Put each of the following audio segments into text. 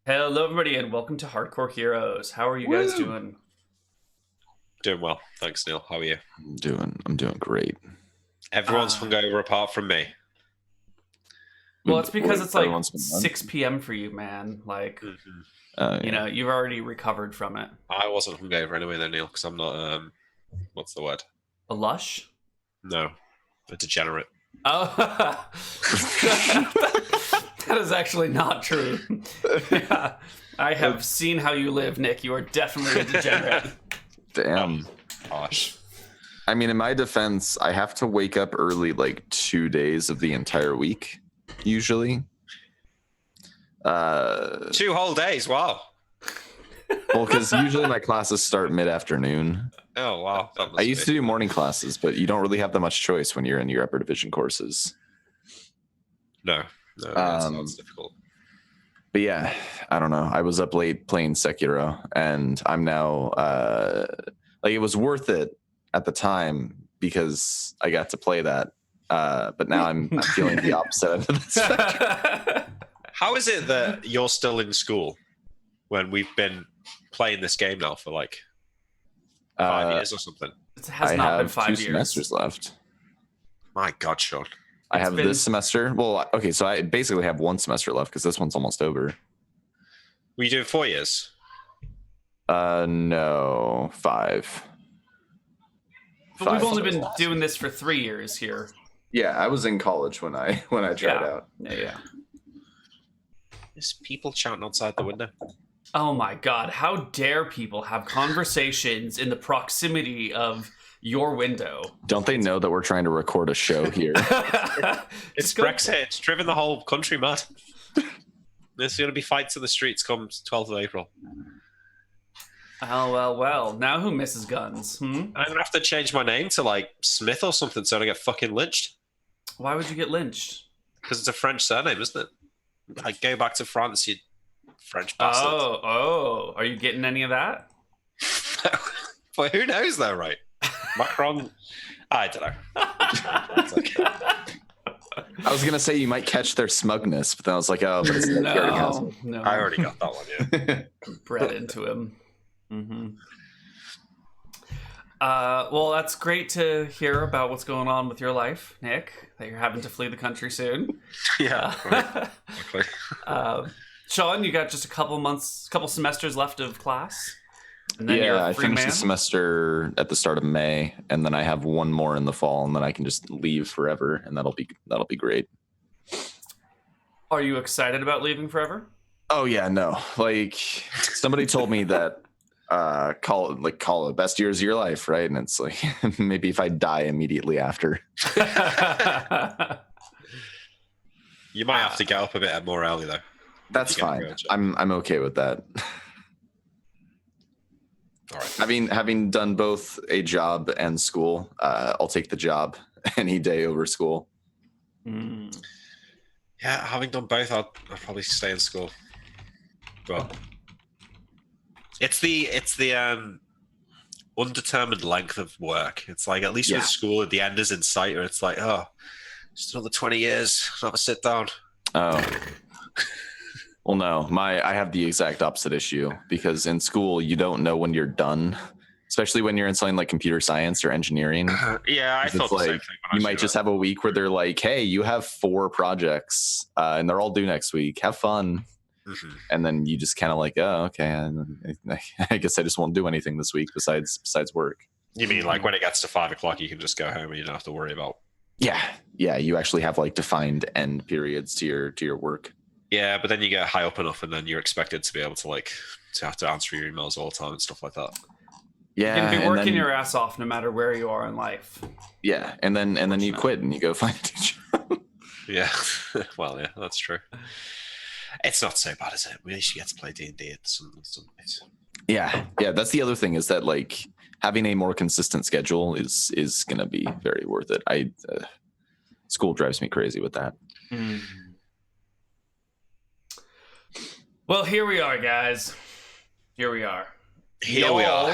Hello, everybody, and welcome to Hardcore Heroes. How are you guys doing? Doing well, thanks, Neil. How are you? I'm doing great. Everyone's hungover apart from me. Well, it's because it's like Everyone's been 6 p.m. for you, man. Like, Mm-hmm. you know, you've already recovered from it. I wasn't hungover anyway, though, Neil, because I'm not. What's the word? A lush? No, a degenerate. Oh, that is actually not true. Yeah, I have seen how you live, Nick. You are definitely a degenerate. Damn. Gosh. I mean, in my defense, I have to wake up early like 2 days of the entire week, usually. 2 whole days. Wow. Well, because usually my classes start mid-afternoon. Oh wow. I used to do morning classes, but you don't really have that much choice when you're in your upper division courses. No, that sounds difficult. But yeah, I don't know. I was up late playing Sekiro, and I'm now like it was worth it at the time because I got to play that. But now I'm feeling the opposite end of the spectrum. How is it that you're still in school when we've been playing this game now for like 5 years or something? It has not been 5 years. 2 semesters left. My God, Sean. I have this semester. Well, okay, so I basically have 1 semester left because this one's almost over. Were you doing 4 years? No, 5. But we've only been doing this for 3 years here. Yeah, I was in college when I tried out. Yeah. There's people shouting outside the window. Oh my God! How dare people have conversations in the proximity of your window? Don't they know that we're trying to record a show here? It's Brexit. It's driven the whole country mad. There's going to be fights in the streets come 12th of April. Oh, well. Now who misses guns? I'm going to have to change my name to like Smith or something so I don't get fucking lynched. Why would you get lynched? Because it's a French surname, isn't it? Like, go back to France, you French bastard. Oh. Are you getting any of that? But who knows though, right? Macron, I don't know. I was gonna say you might catch their smugness, but then I was like, oh, but it's no. I already got that one. Yeah, bred into him. Mm-hmm. Well, that's great to hear about what's going on with your life, Nick. That you're having to flee the country soon. Yeah. Exactly. Sean, you got just a couple semesters left of class. And then I finished the semester at the start of May, and then I have 1 more in the fall, and then I can just leave forever, and that'll be great. Are you excited about leaving forever? Oh yeah, no. Like somebody told me that call it best years of your life, right? And it's like maybe if I die immediately after. You might have to get up a bit more early though. That's fine. I'm okay with that. All right. Having done both a job and school, I'll take the job any day over school. Yeah, having done both, I'll probably stay in school. But it's the undetermined length of work. It's like at least with school, the end is in sight, or it's like, oh, just another 20 years, have a sit down. Oh. Well, no, I have the exact opposite issue because in school, you don't know when you're done, especially when you're in something like computer science or engineering. Yeah, I thought the same thing. You might just have a week where they're like, hey, you have 4 projects and they're all due next week. Have fun. Mm-hmm. And then you just kind of like, oh, okay. And I guess I just won't do anything this week besides work. You mean like when it gets to 5 o'clock, you can just go home and you don't have to worry about. Yeah. You actually have like defined end periods to your work. Yeah, but then you get high up enough, and then you're expected to be able to have to answer your emails all the time and stuff like that. Yeah, you can be working your ass off no matter where you are in life. Yeah, and then you quit and you go find a job. Yeah, well, yeah, that's true. It's not so bad, is it? We actually get to play D&D at some nights. Yeah, that's the other thing is that like having a more consistent schedule is going to be very worth it. School drives me crazy with that. Mm. Well, here we are, guys. Here we are. Y'all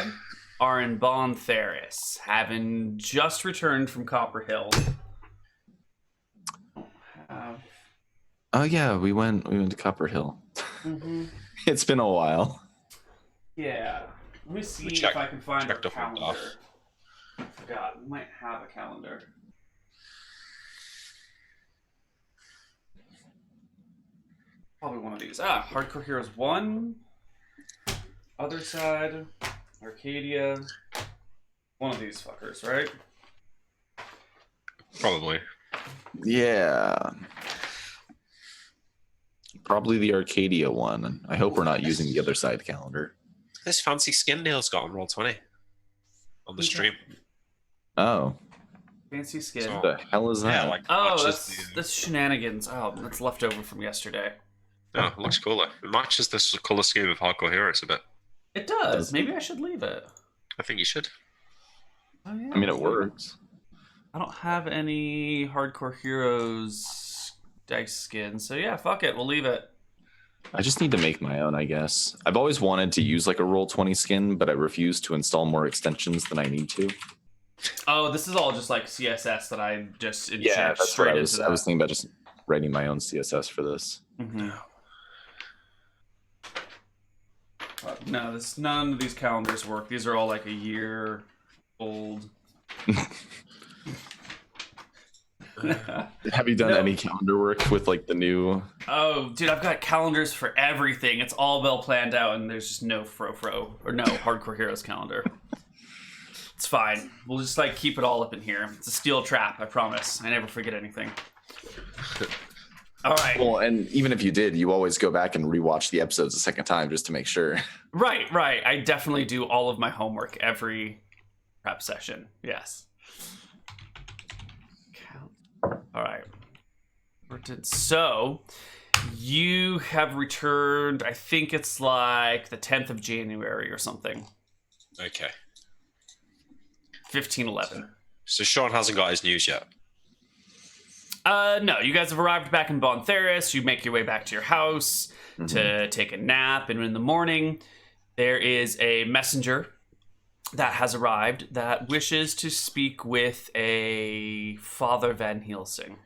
are in Bon Theris, having just returned from Copper Hill. Oh yeah, we went to Copper Hill. Mm-hmm. It's been a while. Yeah. Let me see check- if I can find a checked up on calendar. I forgot. We might have a calendar. Probably one of these. Hardcore Heroes 1. Other side. Arcadia. One of these fuckers, right? Probably. Yeah. Probably the Arcadia one. I hope we're not using the other side calendar. This fancy skin Neal's got on Roll20 on the stream. Oh. Fancy skin. So- The hell is that? Yeah, like Oh, matches that's shenanigans. Oh, that's left over from yesterday. Oh, it looks cooler. It matches this color scheme of Hardcore Heroes a bit. It does. Maybe I should leave it. I think you should. Oh, yeah. I mean, it works. I don't have any Hardcore Heroes dice skins, so yeah, fuck it. We'll leave it. I just need to make my own, I guess. I've always wanted to use like a Roll20 skin, but I refuse to install more extensions than I need to. Oh, this is all just like CSS that I just inject Yeah, that's what straight I was. into that. I was thinking about just writing my own CSS for this. Mm-hmm. No, none of these calendars work. These are all like a year old. Have you done No. any calendar work with like the new? Oh, dude, I've got calendars for everything. It's all well planned out, and there's just no or no Hardcore Heroes calendar. It's fine. We'll just like keep it all up in here. It's a steel trap, I promise. I never forget anything. All right. Well, and even if you did, you always go back and rewatch the episodes a second time just to make sure. Right. I definitely do all of my homework every prep session. Yes. All right. So, you have returned, I think it's like the 10th of January or something. Okay. 1511. So Sean hasn't got his news yet. No, you guys have arrived back in Bon Theris. You make your way back to your house to take a nap, and in the morning, there is a messenger that has arrived that wishes to speak with a Father Van Helsing.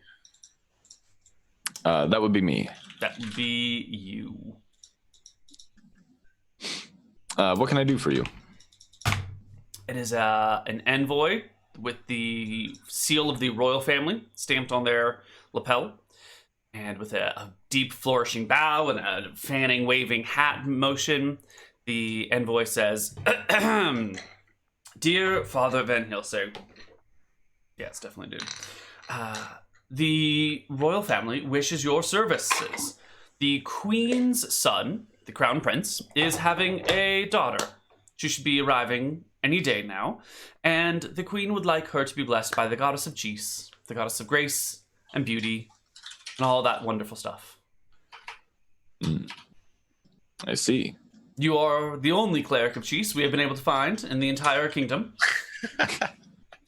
That would be me. That would be you. What can I do for you? It is an envoy with the seal of the royal family stamped on their lapel, and with a deep flourishing bow and a fanning, waving hat motion, the envoy says, "Dear Father Van Helsing," yes, definitely dude. The royal family wishes your services. The Queen's son, the Crown Prince, is having a daughter. She should be arriving any day now, and the Queen would like her to be blessed by the goddess of Cheese, the goddess of grace and beauty, and all that wonderful stuff. I see. You are the only cleric of Cheese we have been able to find in the entire kingdom,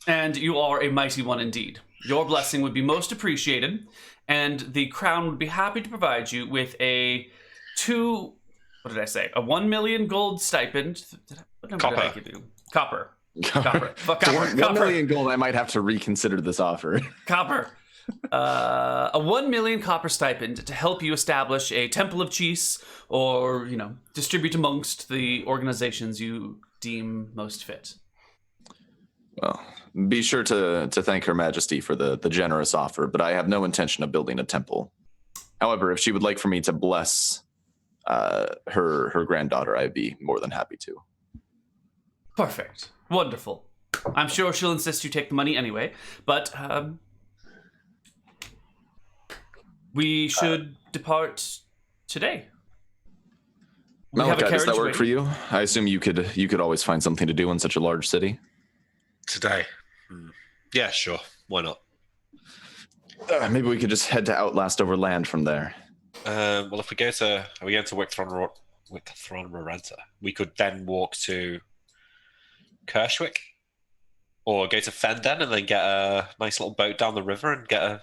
and you are a mighty one indeed. Your blessing would be most appreciated, and the crown would be happy to provide you with a 1 million gold stipend. What number did I give you? Copper. Fuck For copper. 1 million gold, I might have to reconsider this offer. Copper. A 1 million copper stipend to help you establish a temple of Cheese, or, distribute amongst the organizations you deem most fit. Well, be sure to thank Her Majesty for the generous offer, but I have no intention of building a temple. However, if she would like for me to bless her granddaughter, I'd be more than happy to. Perfect. Wonderful. I'm sure she'll insist you take the money anyway, but we should depart today. We have a Malachi, does that carriage work for waiting. you? I assume you could always find something to do in such a large city. Today. Yeah, sure. Why not? Maybe we could just head to Outlast over land from there. Well, if we go to, are we going to Wicthron Rorenta? We could then walk to Kershwick, or go to Fenden and then get a nice little boat down the river and get a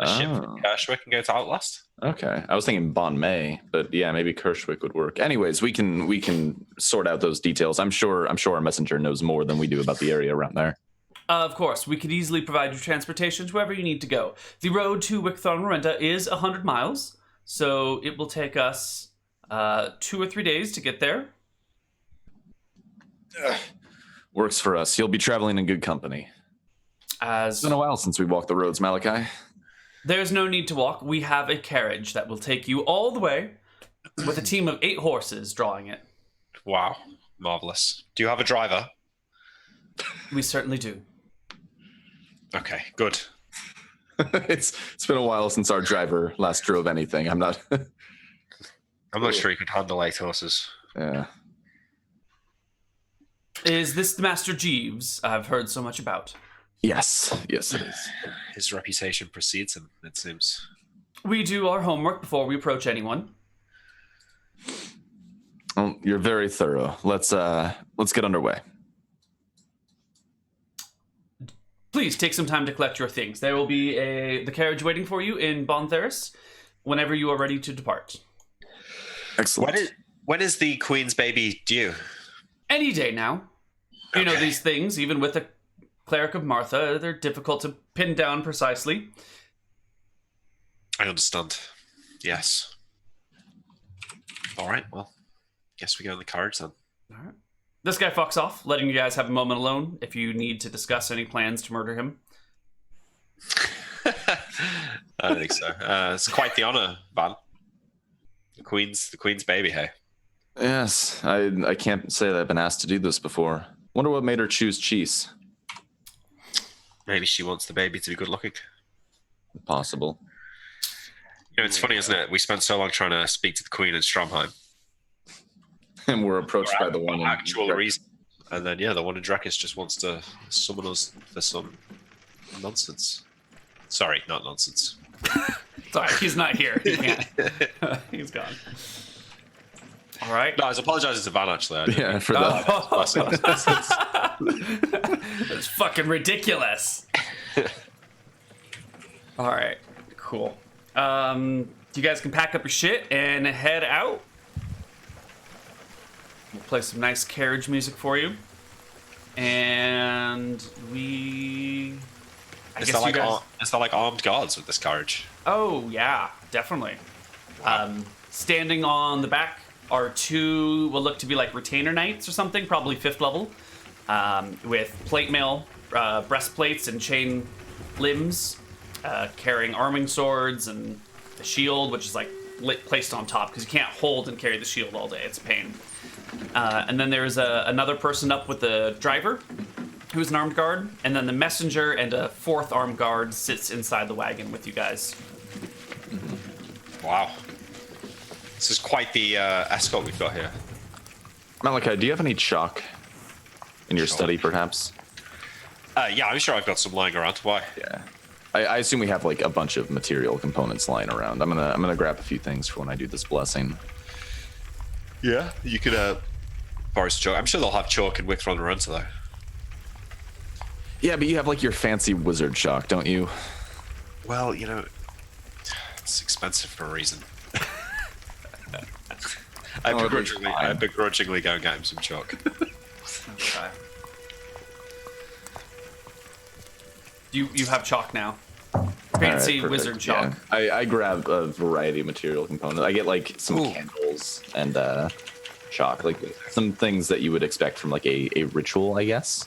ship from Kershwick and go to Outlast. Okay, I was thinking Bon May, but yeah, maybe Kershwick would work. Anyways, we can sort out those details. I'm sure our messenger knows more than we do about the area around there. Of course, we could easily provide you transportation to wherever you need to go. The road to Wicthron Rorenta is 100 miles, so it will take us 2 or 3 days to get there. Works for us. You'll be traveling in good company. As It's been a while since we walked the roads, Malachi. there's no need to walk. We have a carriage that will take you all the way with a team of 8 horses drawing it. Wow. Marvelous. Do you have a driver? We certainly do. Okay, good. It's been a while since our driver last drove anything. I'm not. I'm not sure he could handle 8 horses. Yeah. Is this the Master Jeeves I've heard so much about? Yes. Yes, it is. His reputation precedes him, it seems. We do our homework before we approach anyone. Well, you're very thorough. Let's get underway. Please take some time to collect your things. There will be the carriage waiting for you in Bontheris whenever you are ready to depart. Excellent. When is the Queen's baby due? Any day now. You know, Okay. these things, even with the Cleric of Martha, they're difficult to pin down precisely. I understand. Yes. All right, well, guess we go in the carriage then. All right. This guy fucks off, letting you guys have a moment alone if you need to discuss any plans to murder him. I don't think so. It's quite the honor, Van. The Queen's baby, hey. Yes, I can't say that I've been asked to do this before. Wonder what made her choose cheese. Maybe she wants the baby to be good looking. Possible. You know, it's funny, isn't it? We spent so long trying to speak to the Queen in Stromheim. And we're approached by the one. Actual reason. And then, yeah, the one in Drakis just wants to summon us for some nonsense. Sorry, not nonsense. Sorry, he's not here. He can't. He's gone. All right. No, I was apologizing to Van, actually. I didn't Yeah, mean- for that. That's fucking ridiculous. All right, cool. You guys can pack up your shit and head out. We'll play some nice carriage music for you, and I Is guess that, you like, guys. is that like armed guards with this carriage? Oh yeah, definitely. Standing on the back are 2 what look to be like retainer knights or something, probably 5th level, with plate mail, breastplates and chain limbs, carrying arming swords and a shield, which is like placed on top because you can't hold and carry the shield all day. It's a pain. And then there's another person up with the driver, who's an armed guard, and then the messenger and a 4th armed guard sits inside the wagon with you guys. Wow. This is quite the escort we've got here. Malachi, do you have any chalk in your Chalk? study, perhaps? Yeah, I'm sure I've got some lying around. Why? Yeah. I assume we have like a bunch of material components lying around. I'm gonna grab a few things for when I do this blessing. Yeah, you could borrow some chalk. I'm sure they'll have chalk in Withron Arunta, though. Yeah, but you have like your fancy wizard chalk, don't you? Well, you know, it's expensive for a reason. I Oh, it'll be fine. begrudgingly go and get him some chalk. Okay. You have chalk now. Fancy All right, wizard perfect. chalk. Yeah. I grab a variety of material components. I get like some Ooh. candles and chalk, like some things that you would expect from like a ritual, I guess.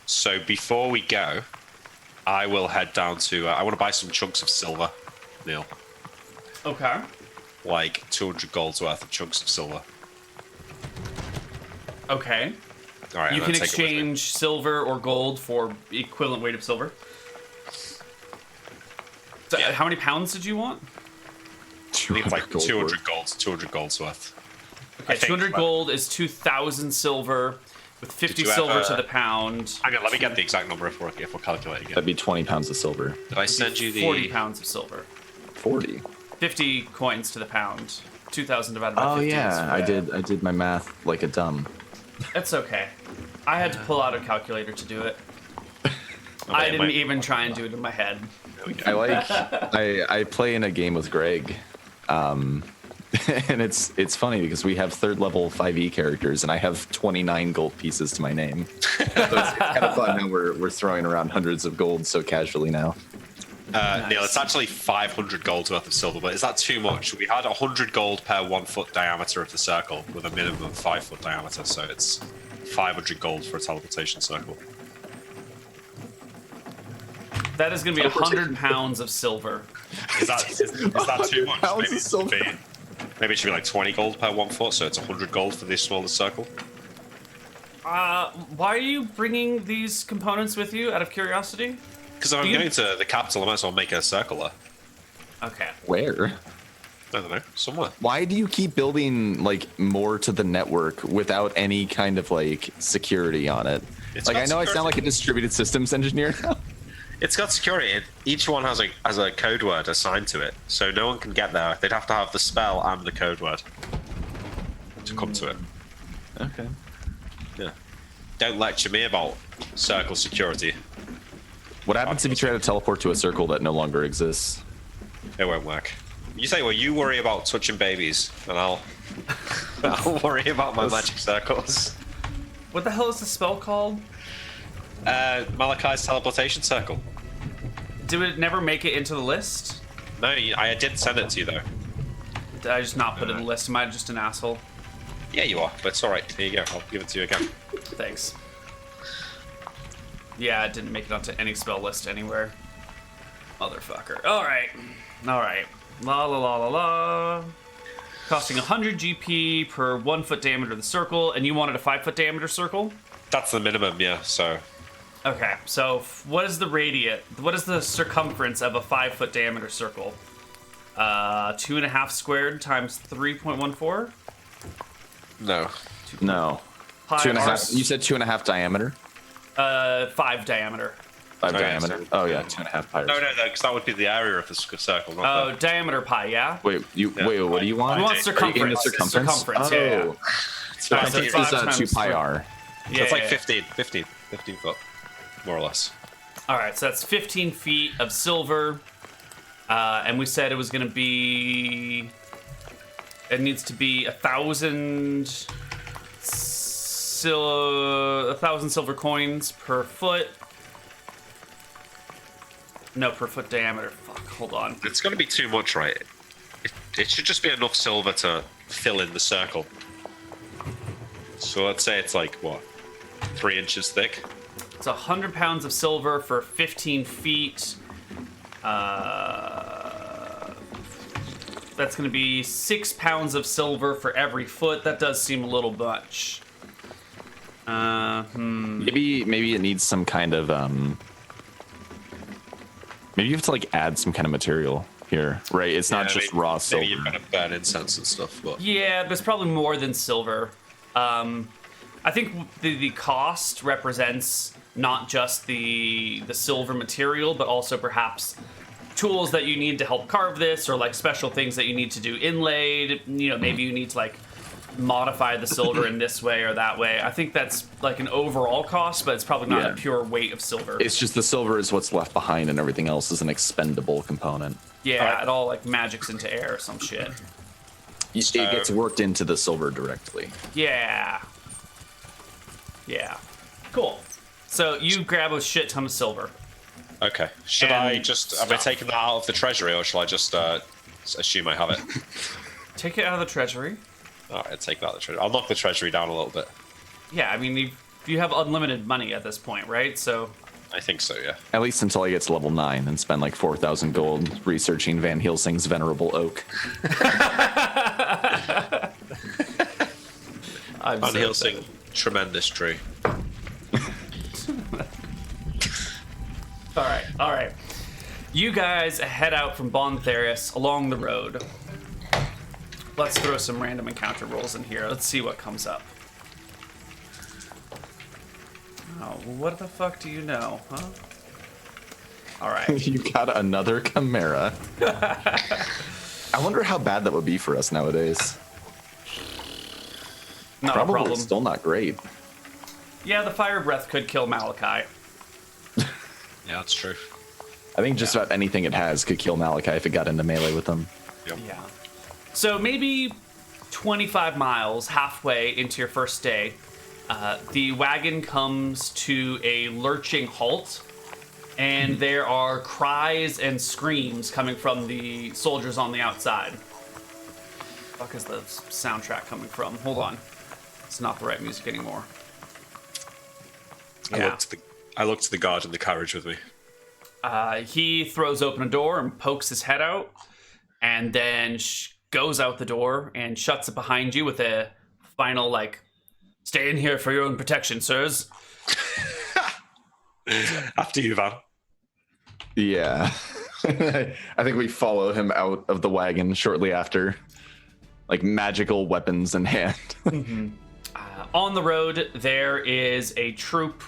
So before we go, I will head down to. I want to buy some chunks of silver, Neal. Okay. Like 200 gold's worth of chunks of silver. Okay. All right, You and can then take it with me. exchange silver or gold for equivalent weight of silver. So, Yeah. how many pounds did you want? I think it's like gold 200 worth. gold, 200 gold's worth. Okay, I think, 200 but- gold is 2,000 silver, with 50 Did you silver ever- to the pound. Hang on, let me get the exact number if we're calculating it. That'd be 20 pounds of silver. Did I send you the 40 pounds of silver. 40. 50 coins to the pound. 2,000 divided by Oh 50 yeah, is I did my math like a dumb. It's okay. I had to pull out a calculator to do it. Okay, I didn't might- even try and do it in my head. There we go. I like I play in a game with Greg, and it's funny because we have 3rd level 5e characters, and I have 29 gold pieces to my name. So it's kind of fun how we're throwing around hundreds of gold so casually now. Neal, it's actually 500 gold worth of silver, but is that too much? We had 100 gold per 1 foot diameter of the circle with a minimum of 5 foot diameter, so it's 500 gold for a teleportation circle. That is going to be 100 pounds of silver. Is that too much? Pounds Maybe of silver. Maybe it should be like 20 gold per 1 foot, so it's 100 gold for this smallest circle. Why are you bringing these components with you, out of curiosity? Because I'm going to the capital, I might as well make a circle there. Okay. Where? I don't know, somewhere. Why do you keep building like more to the network without any kind of like security on it? It's Like got I know I sound security. like a distributed systems engineer now. It's got security. Each one has a code word assigned to it, so no one can get there. They'd have to have the spell and the code word to come to it. Okay. Yeah. Don't lecture me about circle security. What happens if you try to teleport to a circle that no longer exists? It won't work. You say, well, you worry about touching babies, and I'll worry about my magic circles. What the hell is the spell called? Malachi's teleportation circle. Did it never make it into the list? No, I did send it to you though. Did I just not put it in the list? Am I just an asshole? Yeah, you are, but it's alright. Here you go. I'll give it to you again. Thanks. Yeah, it didn't make it onto any spell list anywhere. Motherfucker. Alright. Alright. La la la la la. Costing 100 GP per 1 foot diameter of the circle, and you wanted a 5 foot diameter circle? That's the minimum, yeah, so... Okay, so what is the radius? What is the circumference of a 5 foot diameter circle? 2.5 squared times 3.14? No. No. Pi 2.5. You said 2.5 diameter. 5 diameter. 5 Oh, yeah, diameter. so- Oh yeah, 2.5 pi. No, because that would be the area of the circle, not Oh, diameter pi, yeah? Wait, wait, what do you want? We want Are you getting the circumference. circumference? Yeah. Oh, So I it's think it was 5 2 times pi three. r. So Yeah, it's like yeah. 15 foot, more or less. All right, so that's 15 feet of silver, and we said it was going to be. It needs to be 1,000 silver coins per foot. No, per foot diameter. Fuck, hold on. It's going to be too much, right? It should just be enough silver to fill in the circle. So let's say it's like, what, 3 inches thick? It's 100 pounds of silver for 15 feet. That's going to be 6 pounds of silver for every foot. That does seem a little much. Maybe it needs some kind of maybe you have to like add some kind of material here, right? It's not just raw silver. Maybe you've got to burn incense and stuff, but... Yeah, there's probably more than silver. I think the cost represents not just the silver material, but also perhaps tools that you need to help carve this, or like special things that you need to do inlaid. You know, maybe you need to like modify the silver in this way or that way. I think that's like an overall cost, but it's probably not a pure weight of silver. It's just the silver is what's left behind, and everything else is an expendable component. Yeah, it all like magics into air or some shit. It gets worked into the silver directly. Yeah. Yeah. Cool. So you grab a shit ton of silver. Okay. Should And I just... Am I taking that out of the treasury, or shall I just assume I have it? Take it out of the treasury. Alright, take that out of the treasury. I'll knock the treasury down a little bit. Yeah, I mean, you have unlimited money at this point, right? So I think so, yeah. At least until I get to level 9 and spend like 4,000 gold researching Van Helsing's venerable oak. I'm Van so Helsing, excited. tremendous tree. All right. You guys head out from Bon Theris along the road. Let's throw some random encounter rolls in here. Let's see what comes up. Oh, what the fuck do you know, huh? All right. You got another chimera. I wonder how bad that would be for us nowadays. Not a Probably problem. still not great. Yeah, the fire breath could kill Malachi. Yeah, that's true. I think just about anything it has could kill Malachi if it got into melee with him. Yep. Yeah. So maybe 25 miles, halfway into your first day, the wagon comes to a lurching halt and there are cries and screams coming from the soldiers on the outside. Fuck is the soundtrack coming from? Hold on. It's not the right music anymore. Yeah. I look to the guard in the carriage with me. He throws open a door and pokes his head out, and then goes out the door and shuts it behind you with a final, like, stay in here for your own protection, sirs. After you, Van. Yeah. I think we follow him out of the wagon shortly after, like magical weapons in hand. On the road, there is a troop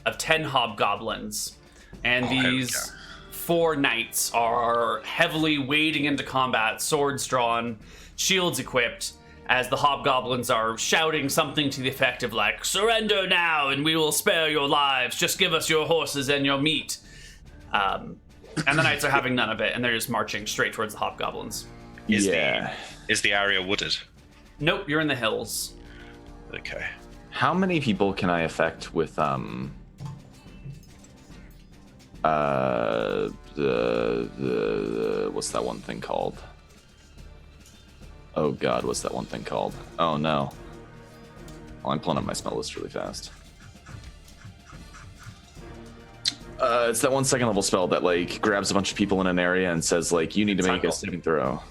of 10 hobgoblins, and these 4 knights are heavily wading into combat, swords drawn, shields equipped, as the hobgoblins are shouting something to the effect of, like, surrender now and we will spare your lives, just give us your horses and your meat. And the knights are having none of it, and they're just marching straight towards the hobgoblins. Is the area wooded? Nope, you're in the hills. Okay. How many people can I affect with the what's that one thing called? Oh god, what's that one thing called? Oh no. Well, I'm pulling up my spell list really fast. It's that 1 second level spell that like grabs a bunch of people in an area and says like you need to make a saving throw.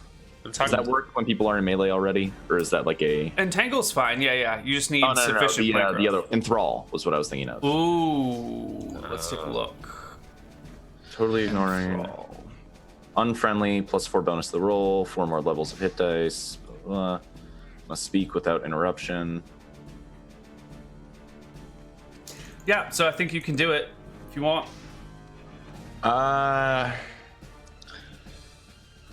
Does that work when people are in melee already, or is that like a? Entangle's fine. Yeah. You just need sufficient. The other enthrall was what I was thinking of. Ooh, let's take a look. Totally ignoring. Unfriendly, +4 bonus to the roll, 4 more levels of hit dice. Blah, blah. Must speak without interruption. Yeah, so I think you can do it if you want.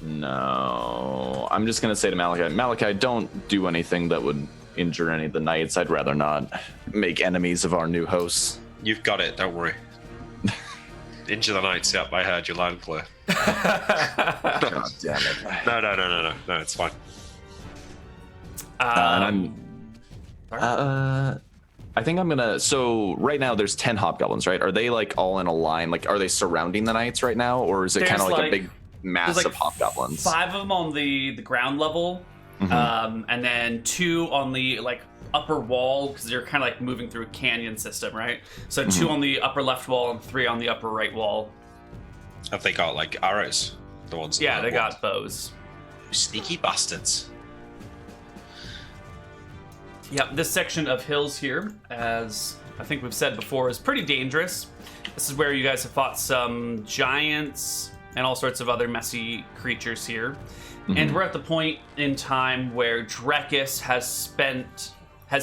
No. I'm just gonna say to Malachi, don't do anything that would injure any of the knights. I'd rather not make enemies of our new hosts. You've got it, don't worry. Injure the knights, yep, I heard you loud and clear. God damn it. No, it's fine. I think I'm gonna. So right now there's 10 hobgoblins, right? Are they like all in a line? Like, are they surrounding the knights right now, or is it kind of like a big mass of hobgoblins? 5 of them on the ground level, and then 2 on the like upper wall, because they're kind of like moving through a canyon system, right? So 2 on the upper left wall and 3 on the upper right wall. Have they got like arrows? The ones. Yeah, they got bows. Sneaky bastards. Yep, this section of hills here, as I think we've said before, is pretty dangerous. This is where you guys have fought some giants and all sorts of other messy creatures here. And we're at the point in time where Drekis has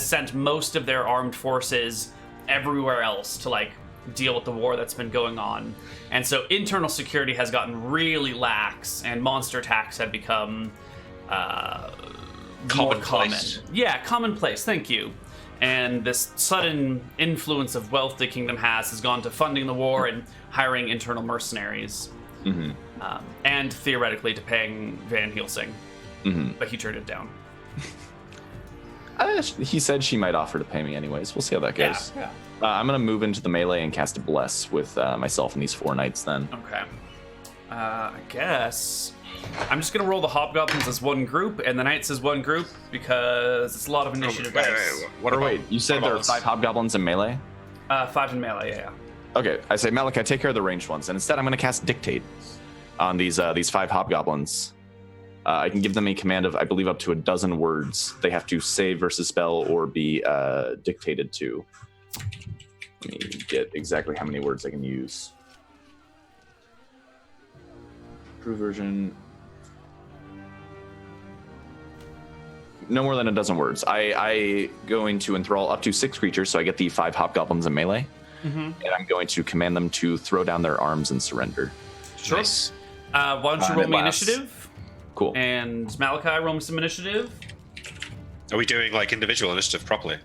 sent most of their armed forces everywhere else to like deal with the war that's been going on. And so internal security has gotten really lax, and monster attacks have become more common. Yeah, commonplace, thank you. And this sudden influence of wealth the kingdom has gone to funding the war and hiring internal mercenaries. And theoretically to paying Van Helsing. But he turned it down. He said she might offer to pay me anyways. We'll see how that goes. Yeah. I'm going to move into the melee and cast a Bless with myself and these 4 knights then. Okay. I guess I'm just going to roll the hobgoblins as one group and the knights as one group because it's a lot of initiative dice. Wait, you said there are 5 hobgoblins in melee? 5 in melee, yeah. Okay, I say, Malachi, take care of the ranged ones. And instead, I'm going to cast Dictate on these 5 hobgoblins. I can give them a command of, I believe, up to 12 words. They have to save versus spell or be dictated to. Let me get exactly how many words I can use. True version. No more than 12 words. I going to enthrall up to 6 creatures, so I get the 5 hobgoblins in melee. And I'm going to command them to throw down their arms and surrender. Sure. Nice. Why don't you roll me initiative? Cool. And Malachi, roll me some initiative. Are we doing like individual initiative properly?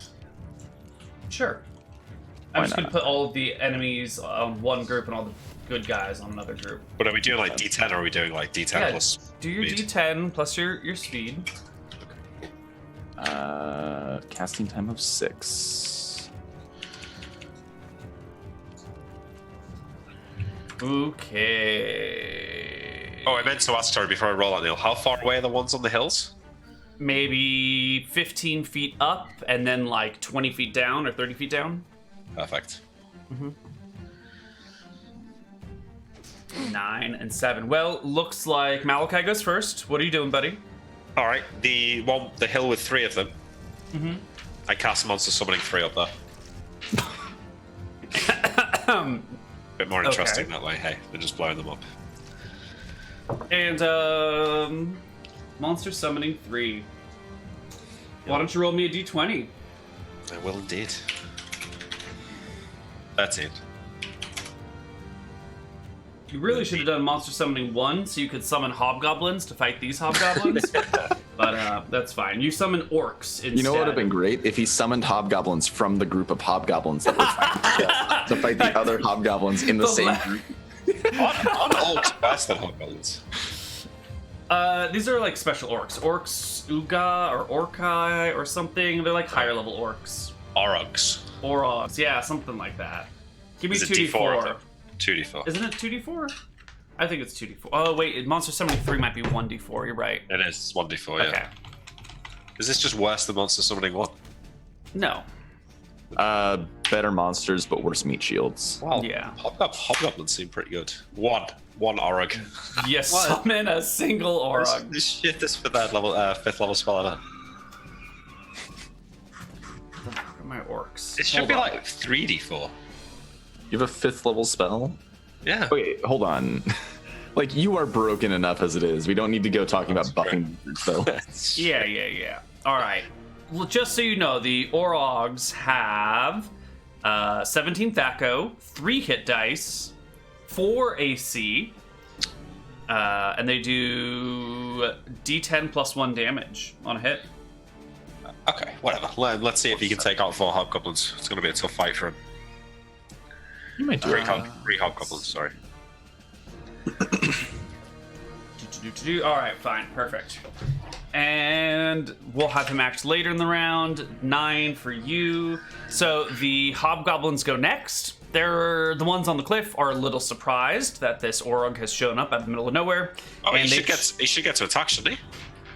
Sure. I'm just going to put all of the enemies on one group and all the good guys on another group. But are we doing like D10 or are we doing like D10 plus do your speed? D10 plus your speed. Casting time of 6. Okay. Oh, I meant to ask, sorry, before I roll on Neal, how far away are the ones on the hills? Maybe 15 feet up and then like 20 feet down or 30 feet down. Perfect. 9 and 7. Well, looks like Malachi goes first. What are you doing, buddy? All right, the hill with 3 of them. I cast monster summoning 3 up there. Bit more interesting that way. Hey, they're just blowing them up. And monster summoning 3. Why don't you roll me a d20? I will indeed. 13. You really should have done monster summoning 1 so you could summon hobgoblins to fight these hobgoblins. But that's fine. You summon orcs instead. You know what would have been great if he summoned hobgoblins from the group of hobgoblins that were fighting to fight the other hobgoblins in the same group. On orcs faster than hobgoblins. These are like special orcs. Orcs Uga or Orkai or something. They're like higher level orcs. Orogs. Orogs, yeah, something like that. Give me Is it 2d4. 2d4. Isn't it 2d4? I think it's 2d4. Oh, wait, monster summoning 3 might be 1d4. You're right. It is. It's 1d4, yeah. Okay. Is this just worse than monster summoning 1? No. Better monsters, but worse meat shields. Well, Yeah. Hobgoblins seem pretty good. One Orog. You summon a single Orog. This shit, this for that level, 5th level spell ever. Where are my orcs? It should Hold be on. like 3d4. You have a 5th level spell? Yeah. Wait, hold on. Like, you are broken enough as it is. We don't need to go talking about buffing spells. Yeah. All right. Well, just so you know, the Orogs have 17 Thaco, 3 hit dice, 4 AC, and they do D10 plus 1 damage on a hit. Okay, whatever. Let's see if he can take out 4 hobgoblins. It's going to be a tough fight for him. You might do 3 it. hobgoblins, sorry. All right, fine, perfect. And we'll have him act later in the round. 9 for you. So the hobgoblins go next. They're the ones on the cliff are a little surprised that this Orog has shown up out of the middle of nowhere. Oh, and he should get to attack, shouldn't he?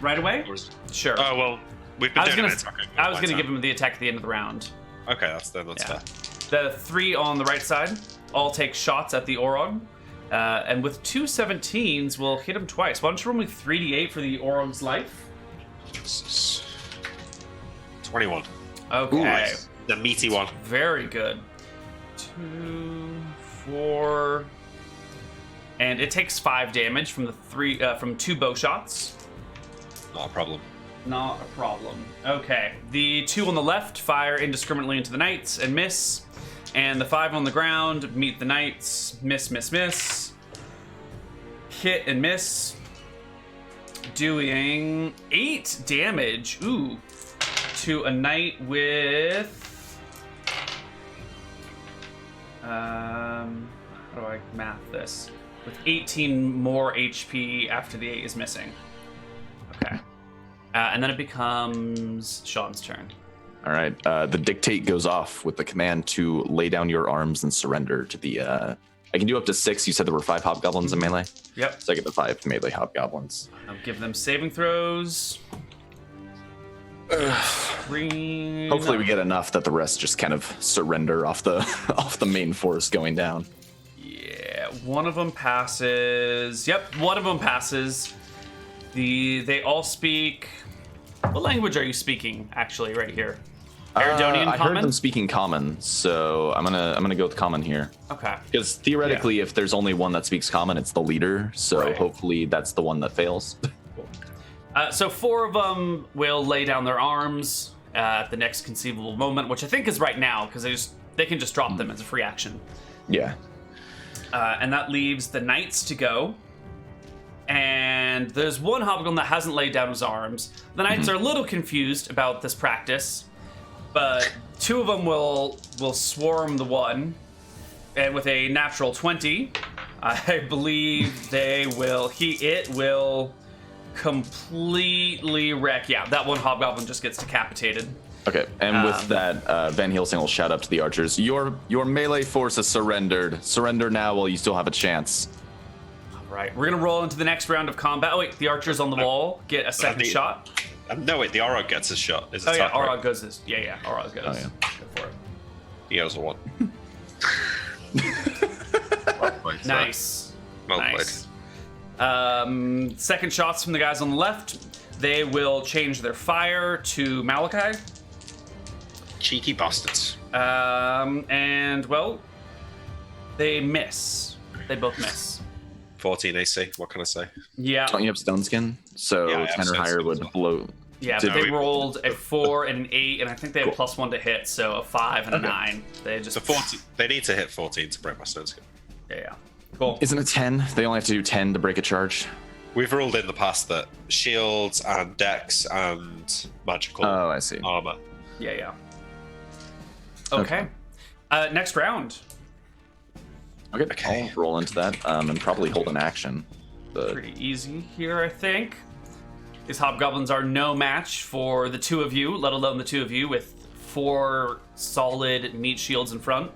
right away. Or is- Sure. Oh well, we've been I was doing gonna, it attacking. I was gonna give him the attack at the end of the round. Okay, that's fair. Yeah. The 3 on the right side all take shots at the Orog. And with 2 17s, we'll hit him twice. Why don't you roll me 3d8 for the Orog's life? 21. Okay. Nice. The meaty one. Very good. 2, 4, and it takes 5 damage from the 2 bow shots. Not a problem. Not a problem. Okay. The 2 on the left fire indiscriminately into the knights and miss. And the 5 on the ground meet the knights. Miss, miss, miss. Hit and miss. Doing 8 damage. Ooh. To a knight with... how do I math this? With 18 more HP after the 8 is missing. Okay. And then it becomes Sean's turn. All right. The dictate goes off with the command to lay down your arms and surrender to the. I can do up to 6. You said there were 5 hobgoblins in melee, Yep. so I get the 5 melee hobgoblins. I'll give them saving throws. Green. Hopefully, we get enough that the rest just kind of surrender off the off the main force going down. Yeah, one of them passes. Yep, one of them passes. They all speak. What language are you speaking? Actually, right here. Eridonian I Common. heard them speaking common, so I'm gonna go with common here. Okay. Because theoretically, if there's only one that speaks common, it's the leader. So Right. hopefully, that's the one that fails. So 4 of them will lay down their arms at the next conceivable moment, which I think is right now, because they can just drop them as a free action. Yeah. And that leaves the knights to go. And there's one hobgoblin that hasn't laid down his arms. The knights are a little confused about this practice, but 2 of them will swarm the one, and with a natural 20, I believe they will. It will completely wreck. Yeah, that one hobgoblin just gets decapitated. Okay, and with that, Van Helsing will shout up to the archers, your melee force has surrendered. Surrender now while you still have a chance. All right, we're going to roll into the next round of combat. Oh, wait, the archers on the wall get a second shot. No, wait, the Orog gets a shot. Is it Oh, yeah, Orog Orog goes this. Yeah, Orog goes. Oh, yeah. Go for it. He owes a 1. Nice. Well Nice. Second shots from the guys on the left. They will change their fire to Malachi. Cheeky bastards. And, well, they miss. They both miss. 14 AC, what can I say? Yeah. Don't you have stone skin? So Yeah, I have 10 or stone higher skin would as well. blow. Yeah, Did but they we- rolled a 4 and an 8, and I think they have Cool. +1 to hit, so a 5 and a Okay. 9. They just... So 14, they need to hit 14 to break my stone skin. Yeah. Cool. Isn't it 10? They only have to do 10 to break a charge. We've ruled in the past that shields and dex and magical Oh, I see. armor. Yeah. Okay. Next round. Okay, I'll roll into that and probably hold an action. But Pretty easy here, I think. These hobgoblins are no match for the two of you, let alone the two of you with 4 solid meat shields in front.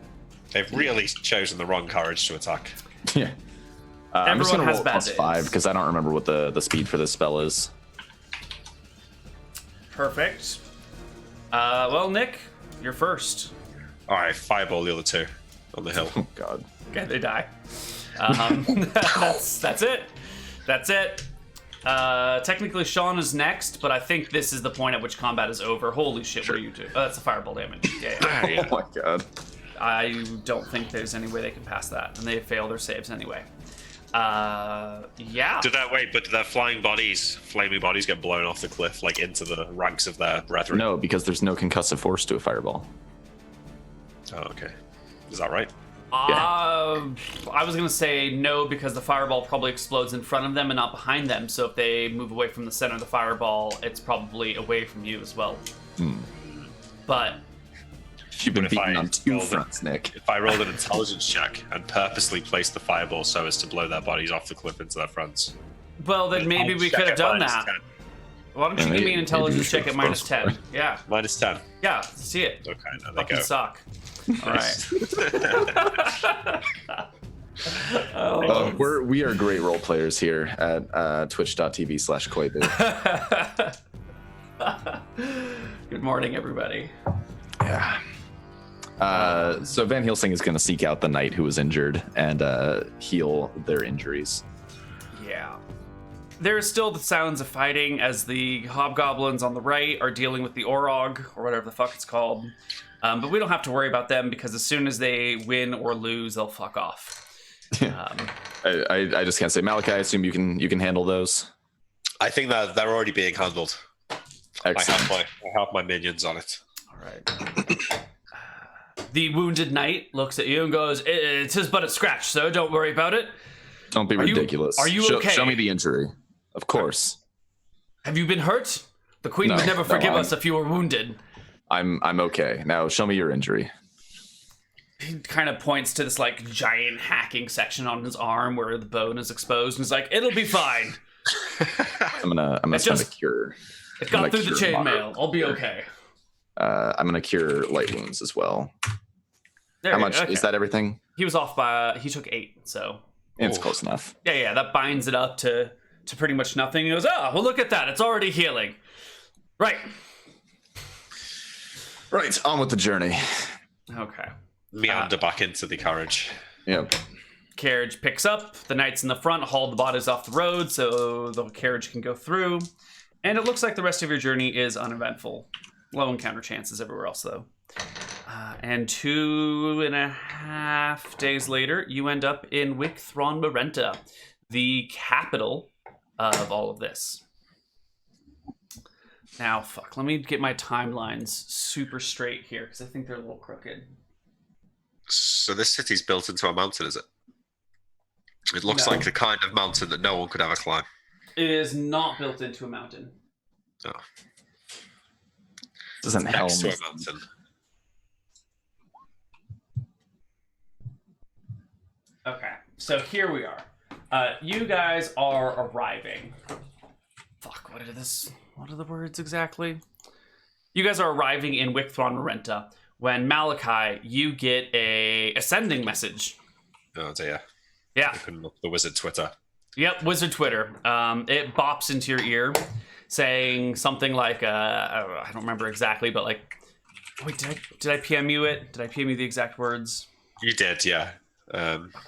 They've really chosen the wrong courage to attack. yeah. I'm just Everyone gonna has roll bad +5 days. because I don't remember what the speed for this spell is. Perfect. Well, Nick, you're first. Alright, fireball the other 2 on the hill. Oh god. Okay, they die. That's it. That's it. Technically, Sean is next, but I think this is the point at which combat is over. Holy shit, what are you two? Oh, that's a fireball damage. Yeah. Oh my god. I don't think there's any way they can pass that, and they fail their saves anyway. Yeah. Did their flying bodies, flaming bodies, get blown off the cliff, like into the ranks of their brethren? No, because there's no concussive force to a fireball. Oh, okay. Is that right? I was gonna say no because the fireball probably explodes in front of them and not behind them. So if they move away from the center of the fireball, it's probably away from you as well. But You've been But if beaten I on 2 rolled it- fronts, Nick. If I rolled an intelligence check and purposely placed the fireball so as to blow their bodies off the cliff into their fronts, well, then maybe we could have done that. Why don't you give me an intelligence check at minus 10? Yeah, Minus 10. yeah, see it. Okay, there they Fucking go. suck. All right. We are great role players here at twitch.tv/Koibu. Good morning, everybody. Yeah. So Van Helsing is going to seek out the knight who was injured and heal their injuries. Yeah. There are still the sounds of fighting as the hobgoblins on the right are dealing with the Orog, or whatever the fuck it's called. But we don't have to worry about them because as soon as they win or lose, they'll fuck off. I just can't say. Malachi, I assume you can handle those. I think that they're already being handled. Excellent. I have my minions on it. All right. The wounded knight looks at you and goes, "It is but a scratch, so don't worry about it. Don't be ridiculous. Are you okay? Show me the injury. Of course. Have you been hurt? The queen No, would never no, forgive I'm- us if you were wounded." I'm okay. Now show me your injury. He kind of points to this like giant hacking section on his arm where the bone is exposed and he's like, "It'll be fine. I'm gonna It spend a just- cure. It got Like through the cure chainmail. I'll be okay." I'm gonna cure light wounds as well. There How you much go. Okay. is that? Everything? He was off by he took 8, so It's Oof. close enough. yeah, that binds it up to pretty much nothing. He goes, "Oh, well, look at that. It's already healing." Right. Right, on with the journey. Okay. Meander back into the carriage. Yep. Carriage picks up. The knights in the front haul the bodies off the road so the carriage can go through. And it looks like the rest of your journey is uneventful. Low encounter chances everywhere else, though. And 2.5 days later, you end up in Wickthron Marenta, the capital of all of this. Now, fuck, let me get my timelines super straight here, because I think they're a little crooked. So this city's built into a mountain, is it? It looks No. like the kind of mountain that no one could ever climb. It is not built into a mountain. Oh, Doesn't help. next to a mountain. Okay, so here we are. You guys are arriving. What are the words exactly? You guys are arriving in Wicthron Renta when Malachi, you get a sending message. Oh dear. Yeah. I couldn't look the wizard Twitter. Yep, wizard Twitter. It bops into your ear, saying something like, I don't remember exactly, but like, wait, did I PM you it? Did I PM you the exact words? You did, yeah.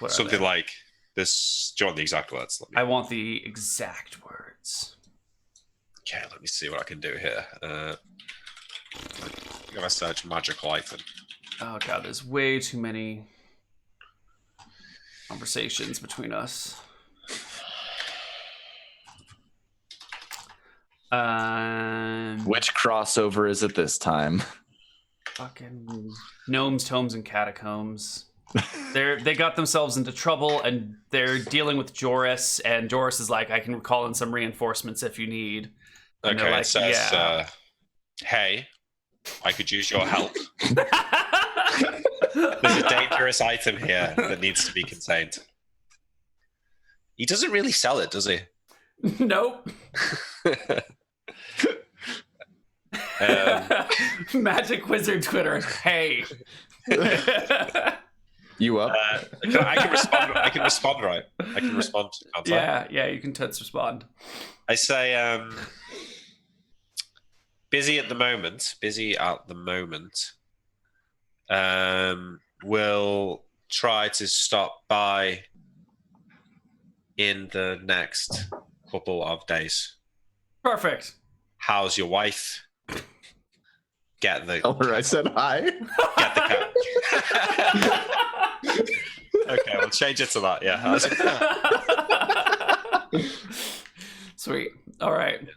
Something like this. Do you want the exact words? I want the exact words. Okay, let me see what I can do here. I'm gonna search magical item. Oh god, there's way too many conversations between us. Which crossover is it this time? Fucking gnomes, tomes, and catacombs. They got themselves into trouble, and they're dealing with Joris. And Joris is like, "I can call in some reinforcements if you need." And Okay, like, it says, "Yeah." "Hey, I could use your help. There's a dangerous item here that needs to be contained." He doesn't really sell it, does he? Nope. Magic wizard Twitter. Hey. You up? I can respond. I can respond, right? I can respond. Can't I? Yeah, you can touch respond. I say, busy at the moment. We'll try to stop by in the next couple of days. Perfect. How's your wife? Get the. Tell her I said hi. Get the cat. Okay, we'll change it to that. Yeah. Sweet. All right.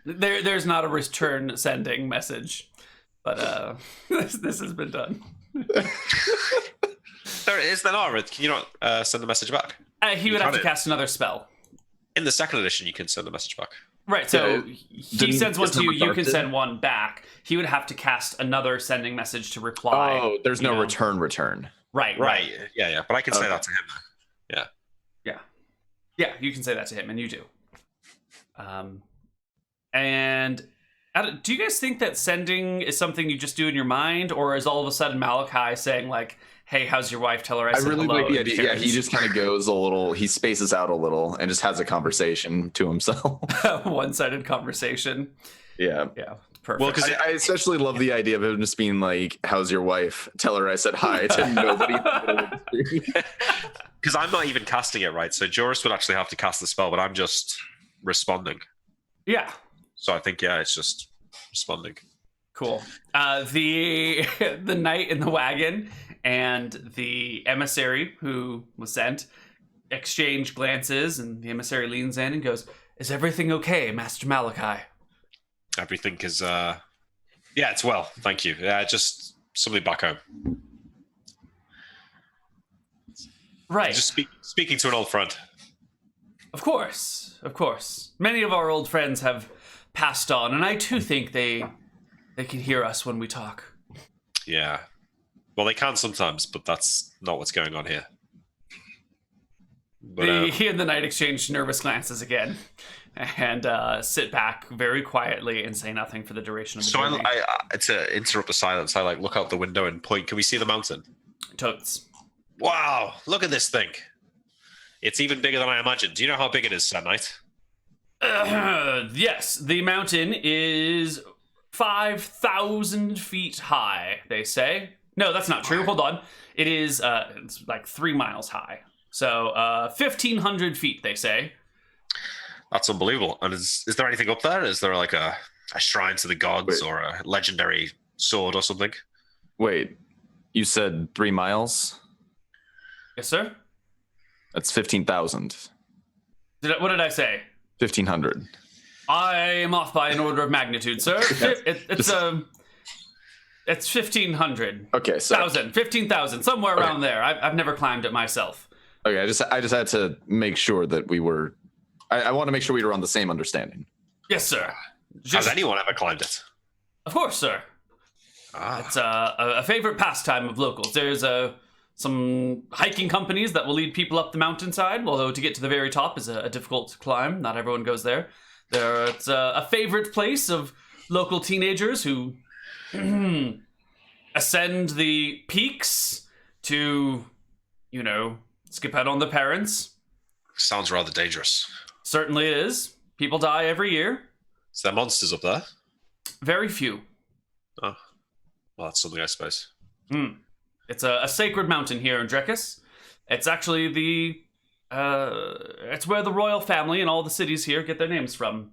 There's not a return sending message, but this has been done. There is then not. Can you not send the message back? He would have to cast another spell. In the second edition, you can send the message back. Right, so he sends one to you, you can did? send one back. He would have to cast another sending message to reply. Oh, there's no know? return. Right. Yeah. But I can say that to him. Yeah, you can say that to him, and you do. And do you guys think that sending is something you just do in your mind, or is all of a sudden Malachi saying like, "Hey, how's your wife? Tell her I said really hello." like the idea. Yeah, he just kind of goes a little. He spaces out a little and just has a conversation to himself. One-sided conversation. Yeah. Perfect. Well, because I especially love the idea of him just being like, "How's your wife? Tell her I said hi to nobody." Because I'm not even casting it, right? So Joris would actually have to cast the spell, but I'm just responding. Yeah. So I think, it's just responding. Cool. The knight in the wagon and the emissary who was sent exchange glances, and the emissary leans in and goes, "Is everything okay, Master Malachi?" Everything is, it's well, thank you. Just somebody back home. Right. Just speaking to an old friend. Of course. Many of our old friends have passed on, and I too think they can hear us when we talk. Yeah. Well, they can sometimes, but that's not what's going on here. But, He and the knight exchange nervous glances again, and sit back very quietly and say nothing for the duration of the journey. I to interrupt the silence, I look out the window and point. Can we see the mountain? Totes. Wow! Look at this thing. It's even bigger than I imagined. Do you know how big it is, Sir Knight? Yes, the mountain is 5,000 feet high, they say. No, that's not true. Hold on. It is it's like 3 miles high. So 1,500 feet, they say. That's unbelievable. And is there anything up there? Is there like a shrine to the gods or a legendary sword or something? Wait, you said 3 miles? Yes, sir? That's 15,000. What did I say? 1,500. I am off by an order of magnitude, sir. It's 1,500. Okay, so 15,000, somewhere around there. I've never climbed it myself. Okay, I just had to make sure that we were. I want to make sure we were on the same understanding. Yes, sir. Has anyone ever climbed it? Of course, sir. It's a favorite pastime of locals. There's some hiking companies that will lead people up the mountainside, although to get to the very top is a difficult climb. Not everyone goes there. It's a favorite place of local teenagers who ascend the peaks to, skip out on the parents. Sounds rather dangerous. Certainly is. People die every year. Is there monsters up there? Very few. Oh, well, that's something, I suppose. It's a sacred mountain here in Drekis. It's actually it's where the royal family and all the cities here get their names from.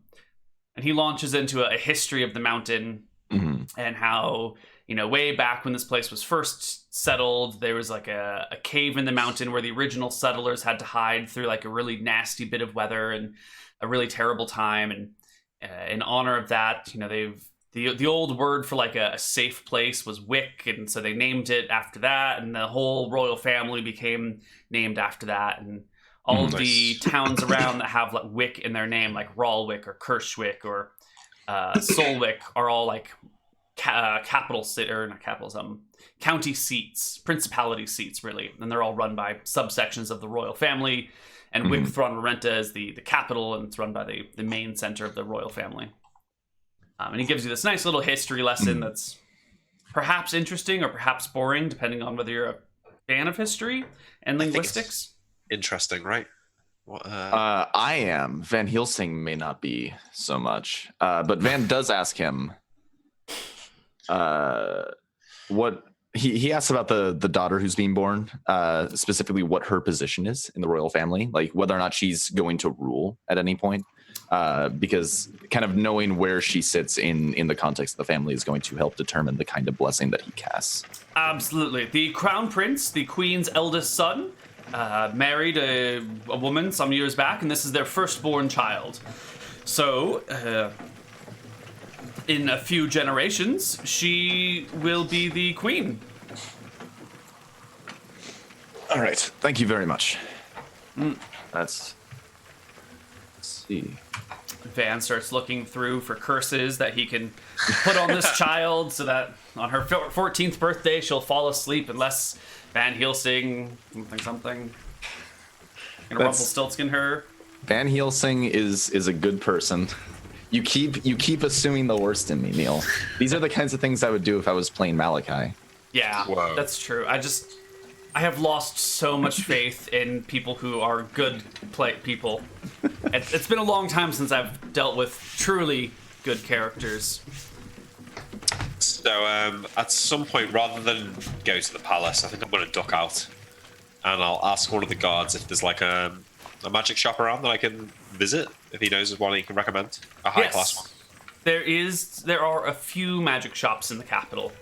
And he launches into a history of the mountain and how, way back when this place was first settled, there was like a cave in the mountain where the original settlers had to hide through like a really nasty bit of weather and a really terrible time. And in honor of that, the old word for like a safe place was Wick, and so they named it after that, and the whole royal family became named after that, and all of the towns around that have like Wick in their name, like Ralwick or Kirschwick or Solwick, are all like capital city, or not capitals, county seats, principality seats, really, and they're all run by subsections of the royal family. And Wick Thronrenta is the capital, and it's run by the main center of the royal family. And he gives you this nice little history lesson that's perhaps interesting or perhaps boring, depending on whether you're a fan of history and linguistics. Interesting, right? I am. Van Helsing may not be so much. But Van does ask him what... He asks about the daughter who's being born, specifically what her position is in the royal family, like whether or not she's going to rule at any point. Because kind of knowing where she sits in the context of the family is going to help determine the kind of blessing that he casts. Absolutely. The crown prince, the queen's eldest son, married a woman some years back, and this is their firstborn child. So, in a few generations, she will be the queen. All right. Thank you very much. Let's see. Van starts looking through for curses that he can put on this child so that on her 14th birthday she'll fall asleep unless Van Helsing something and Rumpelstiltskin her. Van Helsing is a good person. You keep assuming the worst in me, Neal. These are the kinds of things I would do if I was playing Malachi. Yeah, Whoa. That's true. I have lost so much faith in people who are good people. It's been a long time since I've dealt with truly good characters. So at some point, rather than go to the palace, I think I'm going to duck out, and I'll ask one of the guards if there's like a magic shop around that I can visit, if he knows of one he can recommend, a high class one. There are a few magic shops in the capital.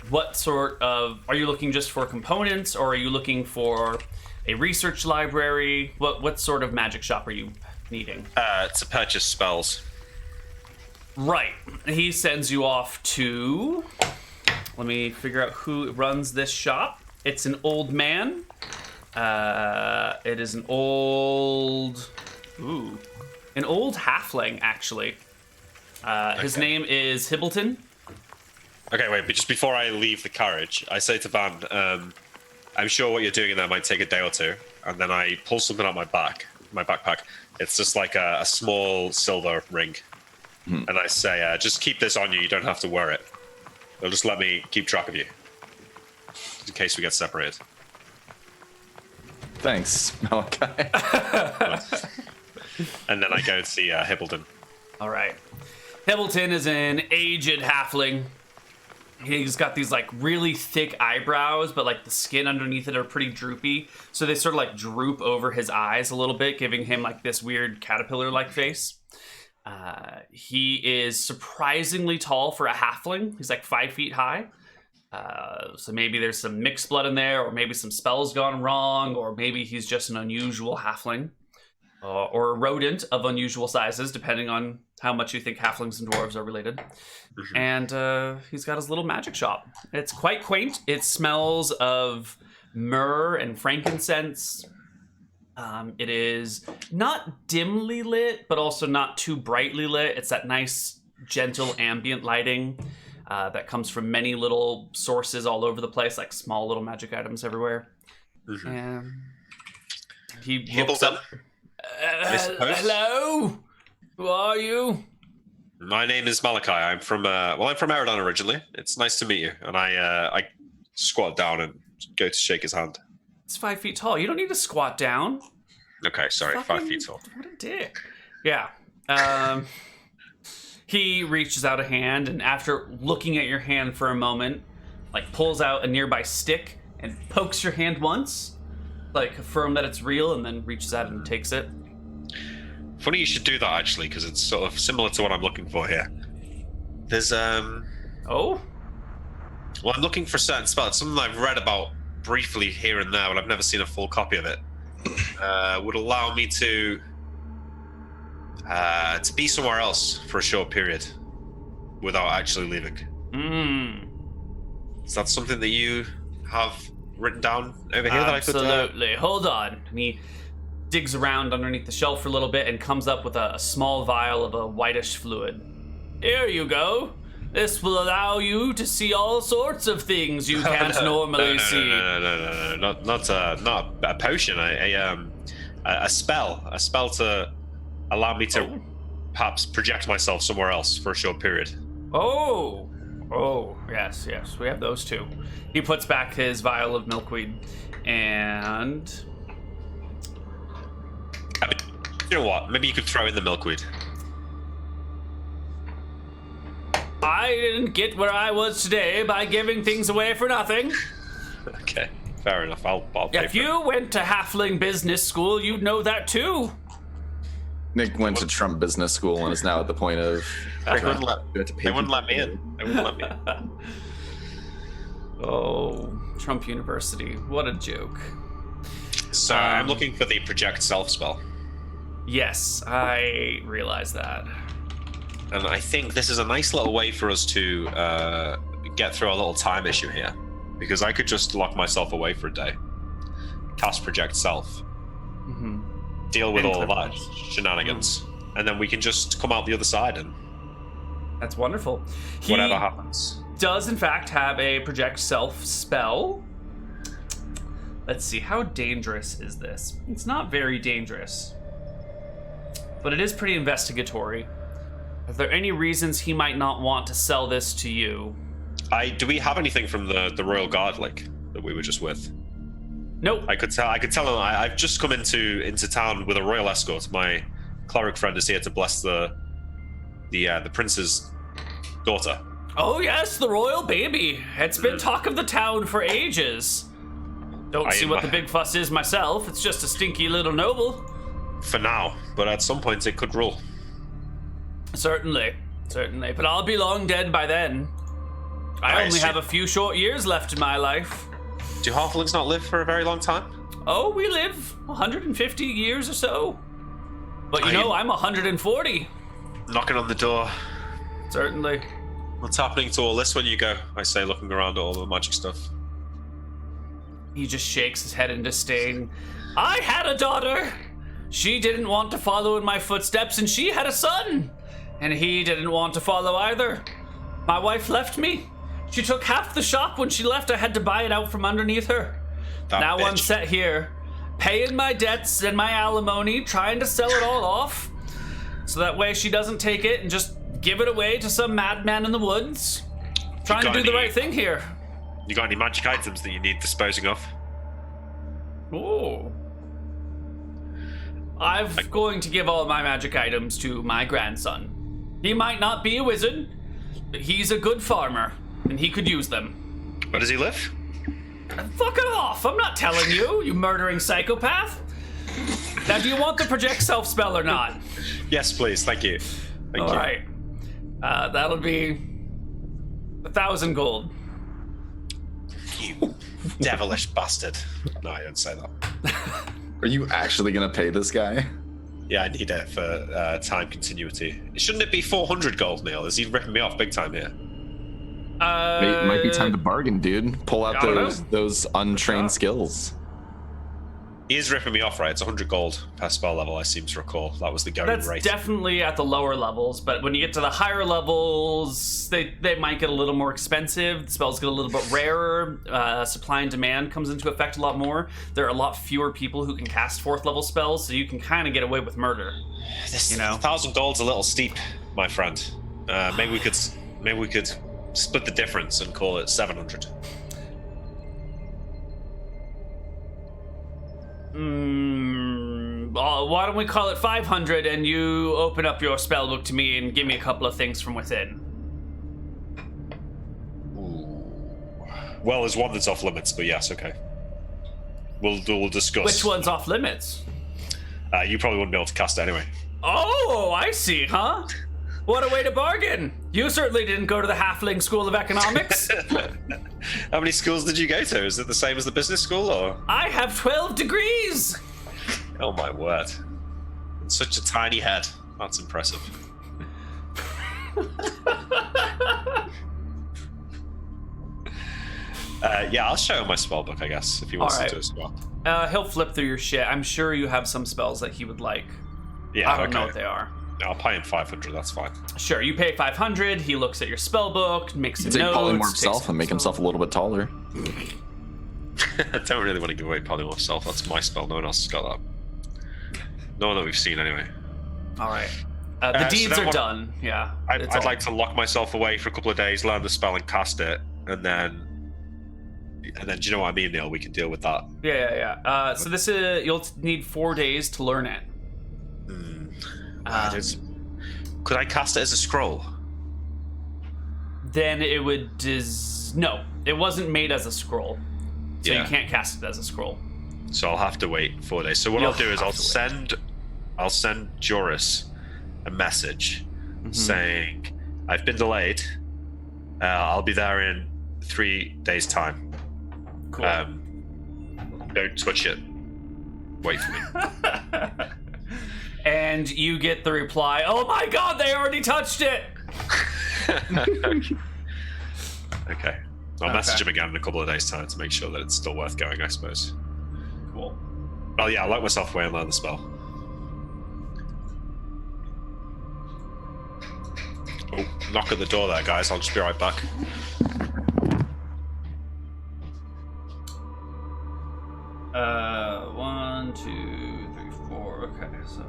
What sort of... Are you looking just for components, or are you looking for a research library? What sort of magic shop are you needing? To purchase spells. Right. He sends you off to... Let me figure out who runs this shop. It's an old man. It is an old halfling, actually. His name is Hibbleton. Okay, wait, but just before I leave the carriage, I say to Van, I'm sure what you're doing in there might take a day or two, and then I pull something out my backpack. It's just like a small silver ring. And I say, just keep this on you, you don't have to wear it. They'll just let me keep track of you, in case we get separated. Thanks, Malachi. And then I go and see Hibbleton. All right. Hibbleton is an aged halfling. He's got these like really thick eyebrows, but like the skin underneath it are pretty droopy. So they sort of like droop over his eyes a little bit, giving him like this weird caterpillar-like face. He is surprisingly tall for a halfling. He's like 5 feet high. So maybe there's some mixed blood in there, or maybe some spells gone wrong, or maybe he's just an unusual halfling. Or a rodent of unusual sizes, depending on how much you think halflings and dwarves are related. Mm-hmm. And he's got his little magic shop. It's quite quaint. It smells of myrrh and frankincense. It is not dimly lit, but also not too brightly lit. It's that nice, gentle ambient lighting. that comes from many little sources all over the place, like small little magic items everywhere. Mm-hmm. And he Hibbles looks up. Hello? Who are you? My name is Malachi. I'm from Eridon originally. It's nice to meet you. And I squat down and go to shake his hand. It's 5 feet tall. You don't need to squat down. Okay, sorry, 5 feet tall. What a dick. Yeah. He reaches out a hand, and after looking at your hand for a moment, like pulls out a nearby stick and pokes your hand once, like affirm that it's real, and then reaches out and takes it. Funny you should do that, actually, because it's sort of similar to what I'm looking for here. There's, Oh? Well, I'm looking for certain spells. Something I've read about briefly here and there, but I've never seen a full copy of it. Would allow me to be somewhere else for a short period without actually leaving. Is that something that you have written down over here that I could... Absolutely. Hold on. And he digs around underneath the shelf for a little bit and comes up with a small vial of a whitish fluid. Here you go. This will allow you to see all sorts of things you can't normally see. No. Not a potion. A spell to allow me to perhaps project myself somewhere else for a short period. Oh, yes, we have those too. He puts back his vial of milkweed, and... You know what? Maybe you could throw in the milkweed. I didn't get where I was today by giving things away for nothing. Okay, fair enough. I'll pay If for you went to Halfling Business School, you'd know that too. Nick went to Trump Business School and is now at the point of... They wouldn't let me in. They wouldn't let me in. Oh, Trump University. What a joke. So I'm looking for the project self spell. Yes, I realize that. And I think this is a nice little way for us to get through our little time issue here. Because I could just lock myself away for a day. Cast project self. Mm-hmm. Deal with all of that shenanigans. And then we can just come out the other side and... That's wonderful. Whatever happens. Does in fact have a project self spell. Let's see, how dangerous is this? It's not very dangerous. But it is pretty investigatory. Are there any reasons he might not want to sell this to you? Do we have anything from the Royal Guard, like, that we were just with? Nope. I could tell him I've just come into town with a royal escort. My cleric friend is here to bless the prince's daughter. Oh yes, the royal baby. It's been talk of the town for ages. Don't see what the big fuss is myself. It's just a stinky little noble. For now, but at some point it could rule. Certainly. But I'll be long dead by then. I only have a few short years left in my life. Do halflings not live for a very long time? Oh, we live 150 years or so. But I'm 140. Knocking on the door. Certainly. What's happening to all this when you go? I say, looking around at all the magic stuff. He just shakes his head in disdain. I had a daughter. She didn't want to follow in my footsteps, and she had a son. And he didn't want to follow either. My wife left me. She took half the shop. When she left, I had to buy it out from underneath her. Now I'm set here, paying my debts and my alimony, trying to sell it all off. So that way she doesn't take it and just give it away to some madman in the woods. Trying to do the right thing here. You got any magic items that you need disposing of? Oh. I'm going to give all my magic items to my grandson. He might not be a wizard, but he's a good farmer, and he could use them. Where does he live? Fuck it off! I'm not telling you, you murdering psychopath. Now, do you want the project self spell or not? Yes, please. Thank you. Thank you. All right. That'll be 1,000 gold. You devilish bastard. No, I don't say that. Are you actually going to pay this guy? Yeah, I need it for time continuity. Shouldn't it be 400 gold, Neal? Is he ripping me off big time here? Might be time to bargain, dude. Pull out those untrained skills. He is ripping me off, right? It's 100 gold per spell level, I seem to recall. That was the going That's rate. definitely at the lower levels, but when you get to the higher levels, they might get a little more expensive. The spells get a little bit rarer. Supply and demand comes into effect a lot more. There are a lot fewer people who can cast 4th level spells, so you can kind of get away with murder. This, you know? 1,000 gold's a little steep, my friend. Maybe we could split the difference and call it 700. Why don't we call it 500 and you open up your spellbook to me and give me a couple of things from within? Ooh. Well, there's one that's off limits, but yes, okay. We'll discuss. Which one's off limits? You probably wouldn't be able to cast it anyway. Oh, I see, huh? What a way to bargain. You certainly didn't go to the Halfling School of Economics. How many schools did you go to? Is it the same as the business school, or? I have 12 degrees. Oh my word. Such a tiny head. That's impressive. Yeah, I'll show him my spellbook, I guess, if he wants to do as well. He'll flip through your shit. I'm sure you have some spells that he would like. Yeah, I don't know what they are. I'll pay him 500, that's fine. Sure, you pay 500, he looks at your spellbook, makes some Take notes. polymorph himself and make himself a little bit taller. I don't really want to give away polymorph self. That's my spell. No one else has got that. No one that we've seen, anyway. All right. The deeds are done. Yeah. I'd like to lock myself away for a couple of days, learn the spell, and cast it, and then do you know what I mean, Neal? We can deal with that. Yeah. So this is you'll need 4 days to learn it. Could I cast it as a scroll? Then it would no. It wasn't made as a scroll, so Yeah. you can't cast it as a scroll. So I'll have to wait 4 days. So what You'll I'll do is have to I'll send Joris a message saying I've been delayed. I'll be there in 3 days' time. Cool. Don't touch it. Wait for me. And you get the reply, "Oh my God, they already touched it." Okay. I'll message him again in a couple of days' time to make sure that it's still worth going, I suppose. Cool. Well, yeah, I'll lock myself away and learn the spell. Oh, knock at the door there, guys. I'll just be right back. One, two, three, four. Okay, so.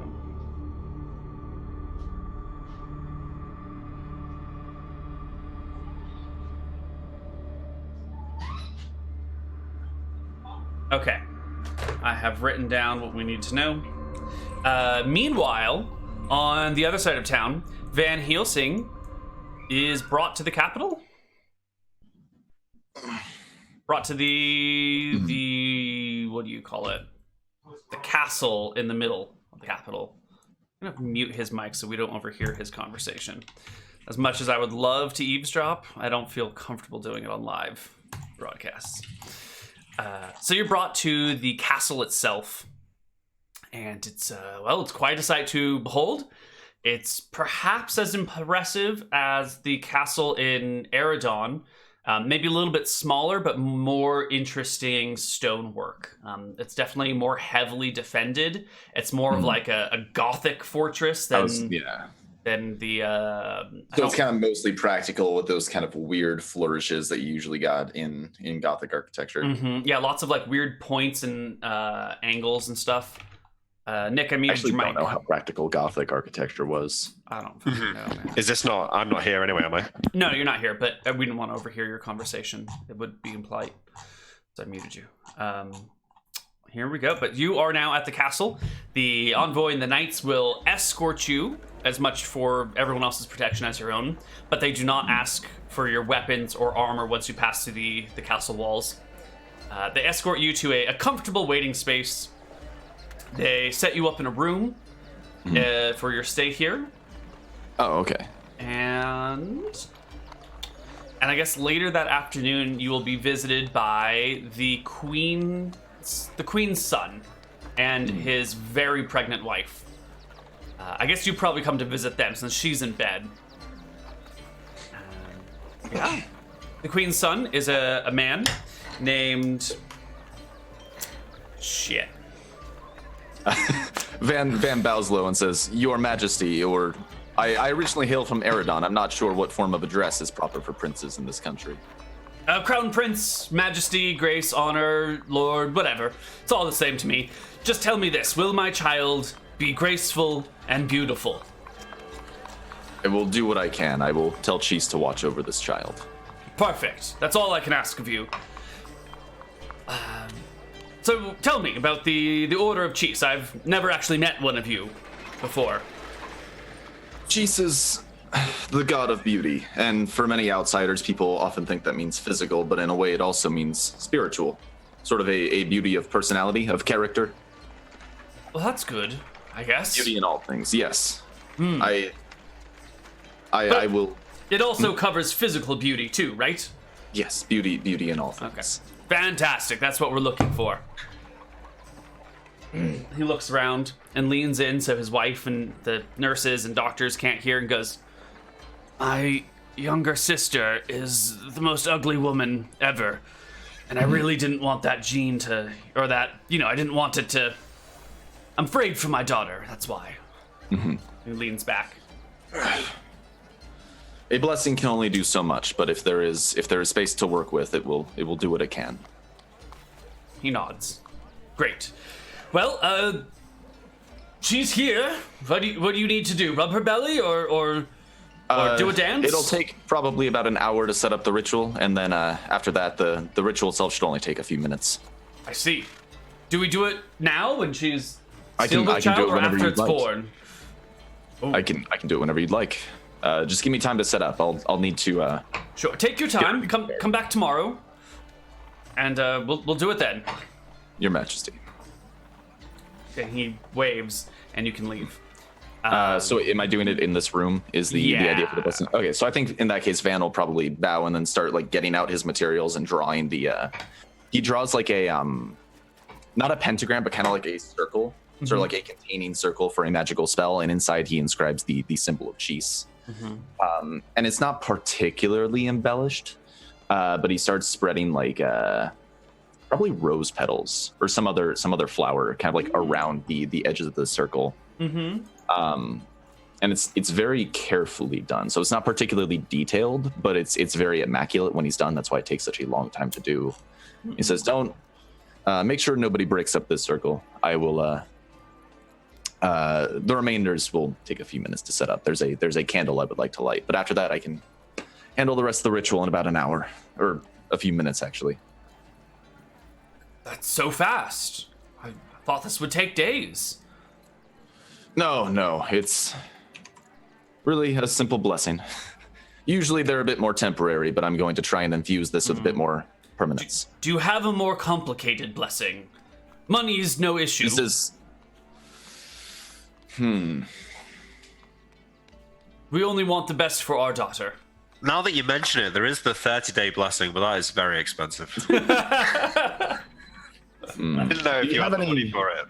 Okay. I have written down what we need to know. Meanwhile, on the other side of town, Van Helsing is brought to the capital. Brought to the what do you call it? The castle in the middle of the capital. I'm gonna mute his mic so we don't overhear his conversation. As much as I would love to eavesdrop, I don't feel comfortable doing it on live broadcasts. So you're brought to the castle itself, and it's quite a sight to behold. It's perhaps as impressive as the castle in Eridon, maybe a little bit smaller, but more interesting stonework. It's definitely more heavily defended. It's more of like a Gothic fortress than the. So it's kind of mostly practical with those kind of weird flourishes that you usually got in Gothic architecture. Yeah, lots of like weird points and angles and stuff. Nick, I actually don't know how practical Gothic architecture was. I don't fucking know, man. Is this not? I'm not here anyway, am I? No, you're not here, but we didn't want to overhear your conversation. It would be impolite, so I muted you. Here we go. But you are now at the castle. The envoy and the knights will escort you as much for everyone else's protection as your own, but they do not ask for your weapons or armor once you pass through the castle walls. They escort you to a comfortable waiting space. They set you up in a room for your stay here. Oh, okay. And I guess later that afternoon you will be visited by the queen's son and his very pregnant wife. I guess you probably come to visit them since she's in bed. Yeah. The queen's son is a man named... Shit. Van bows low and says, "Your Majesty," or I originally hail from Eridon. I'm not sure what form of address is proper for princes in this country. Crown Prince, Majesty, Grace, Honor, Lord, whatever. It's all the same to me. Just tell me this, will my child be graceful and beautiful? I will do what I can. I will tell Cheese to watch over this child. Perfect. That's all I can ask of you. So tell me about the Order of Chiefs. I've never actually met one of you before. Cheese is the god of beauty, and for many outsiders, people often think that means physical, but in a way it also means spiritual. Sort of a beauty of personality, of character. Well, that's good, I guess. Beauty in all things, yes. I will... It also covers physical beauty too, right? Yes, beauty in all things. Okay. Fantastic, that's what we're looking for. He looks around and leans in so his wife and the nurses and doctors can't hear and goes, "My younger sister is the most ugly woman ever. And I really didn't want that gene to, or that, I didn't want it to. I'm afraid for my daughter, that's why." He leans back. A blessing can only do so much, but if there is space to work with, it will do what it can. He nods. Great. Well, she's here. What do you need to do? Rub her belly or do a dance? It'll take probably about an hour to set up the ritual, and then after that, the ritual itself should only take a few minutes. I see. Do we do it now when she's I still can a do child, it or whenever after you'd it's like. born? Ooh. I can do it whenever you'd like. Just give me time to set up. I'll need to. Sure. Take your time. Come back tomorrow, and we'll do it then. Your Majesty. And he waves, and you can leave. So am I doing it in this room? Is the idea for the blessing? Okay, so I think in that case, Van will probably bow and then start getting out his materials and drawing the. He draws like a not a pentagram, but kind of like a circle, sort of like a containing circle for a magical spell, and inside he inscribes the symbol of Cheese. And it's not particularly embellished, but he starts spreading probably rose petals or some other flower kind of around the edges of the circle. And it's very carefully done, so it's not particularly detailed, but it's very immaculate when he's done. That's why it takes such a long time to do. He says, "Don't make sure nobody breaks up this circle. I will the remainders will take a few minutes to set up. There's a candle I would like to light, but after that I can handle the rest of the ritual in about an hour or a few minutes actually." That's so fast. I thought this would take days. No, it's really a simple blessing. Usually they're a bit more temporary, but I'm going to try and infuse this with a bit more permanence. Do you have a more complicated blessing? Money's no issue. This is... We only want the best for our daughter. Now that you mention it, there is the 30-day blessing, but that is very expensive. I didn't know if you had the money for it.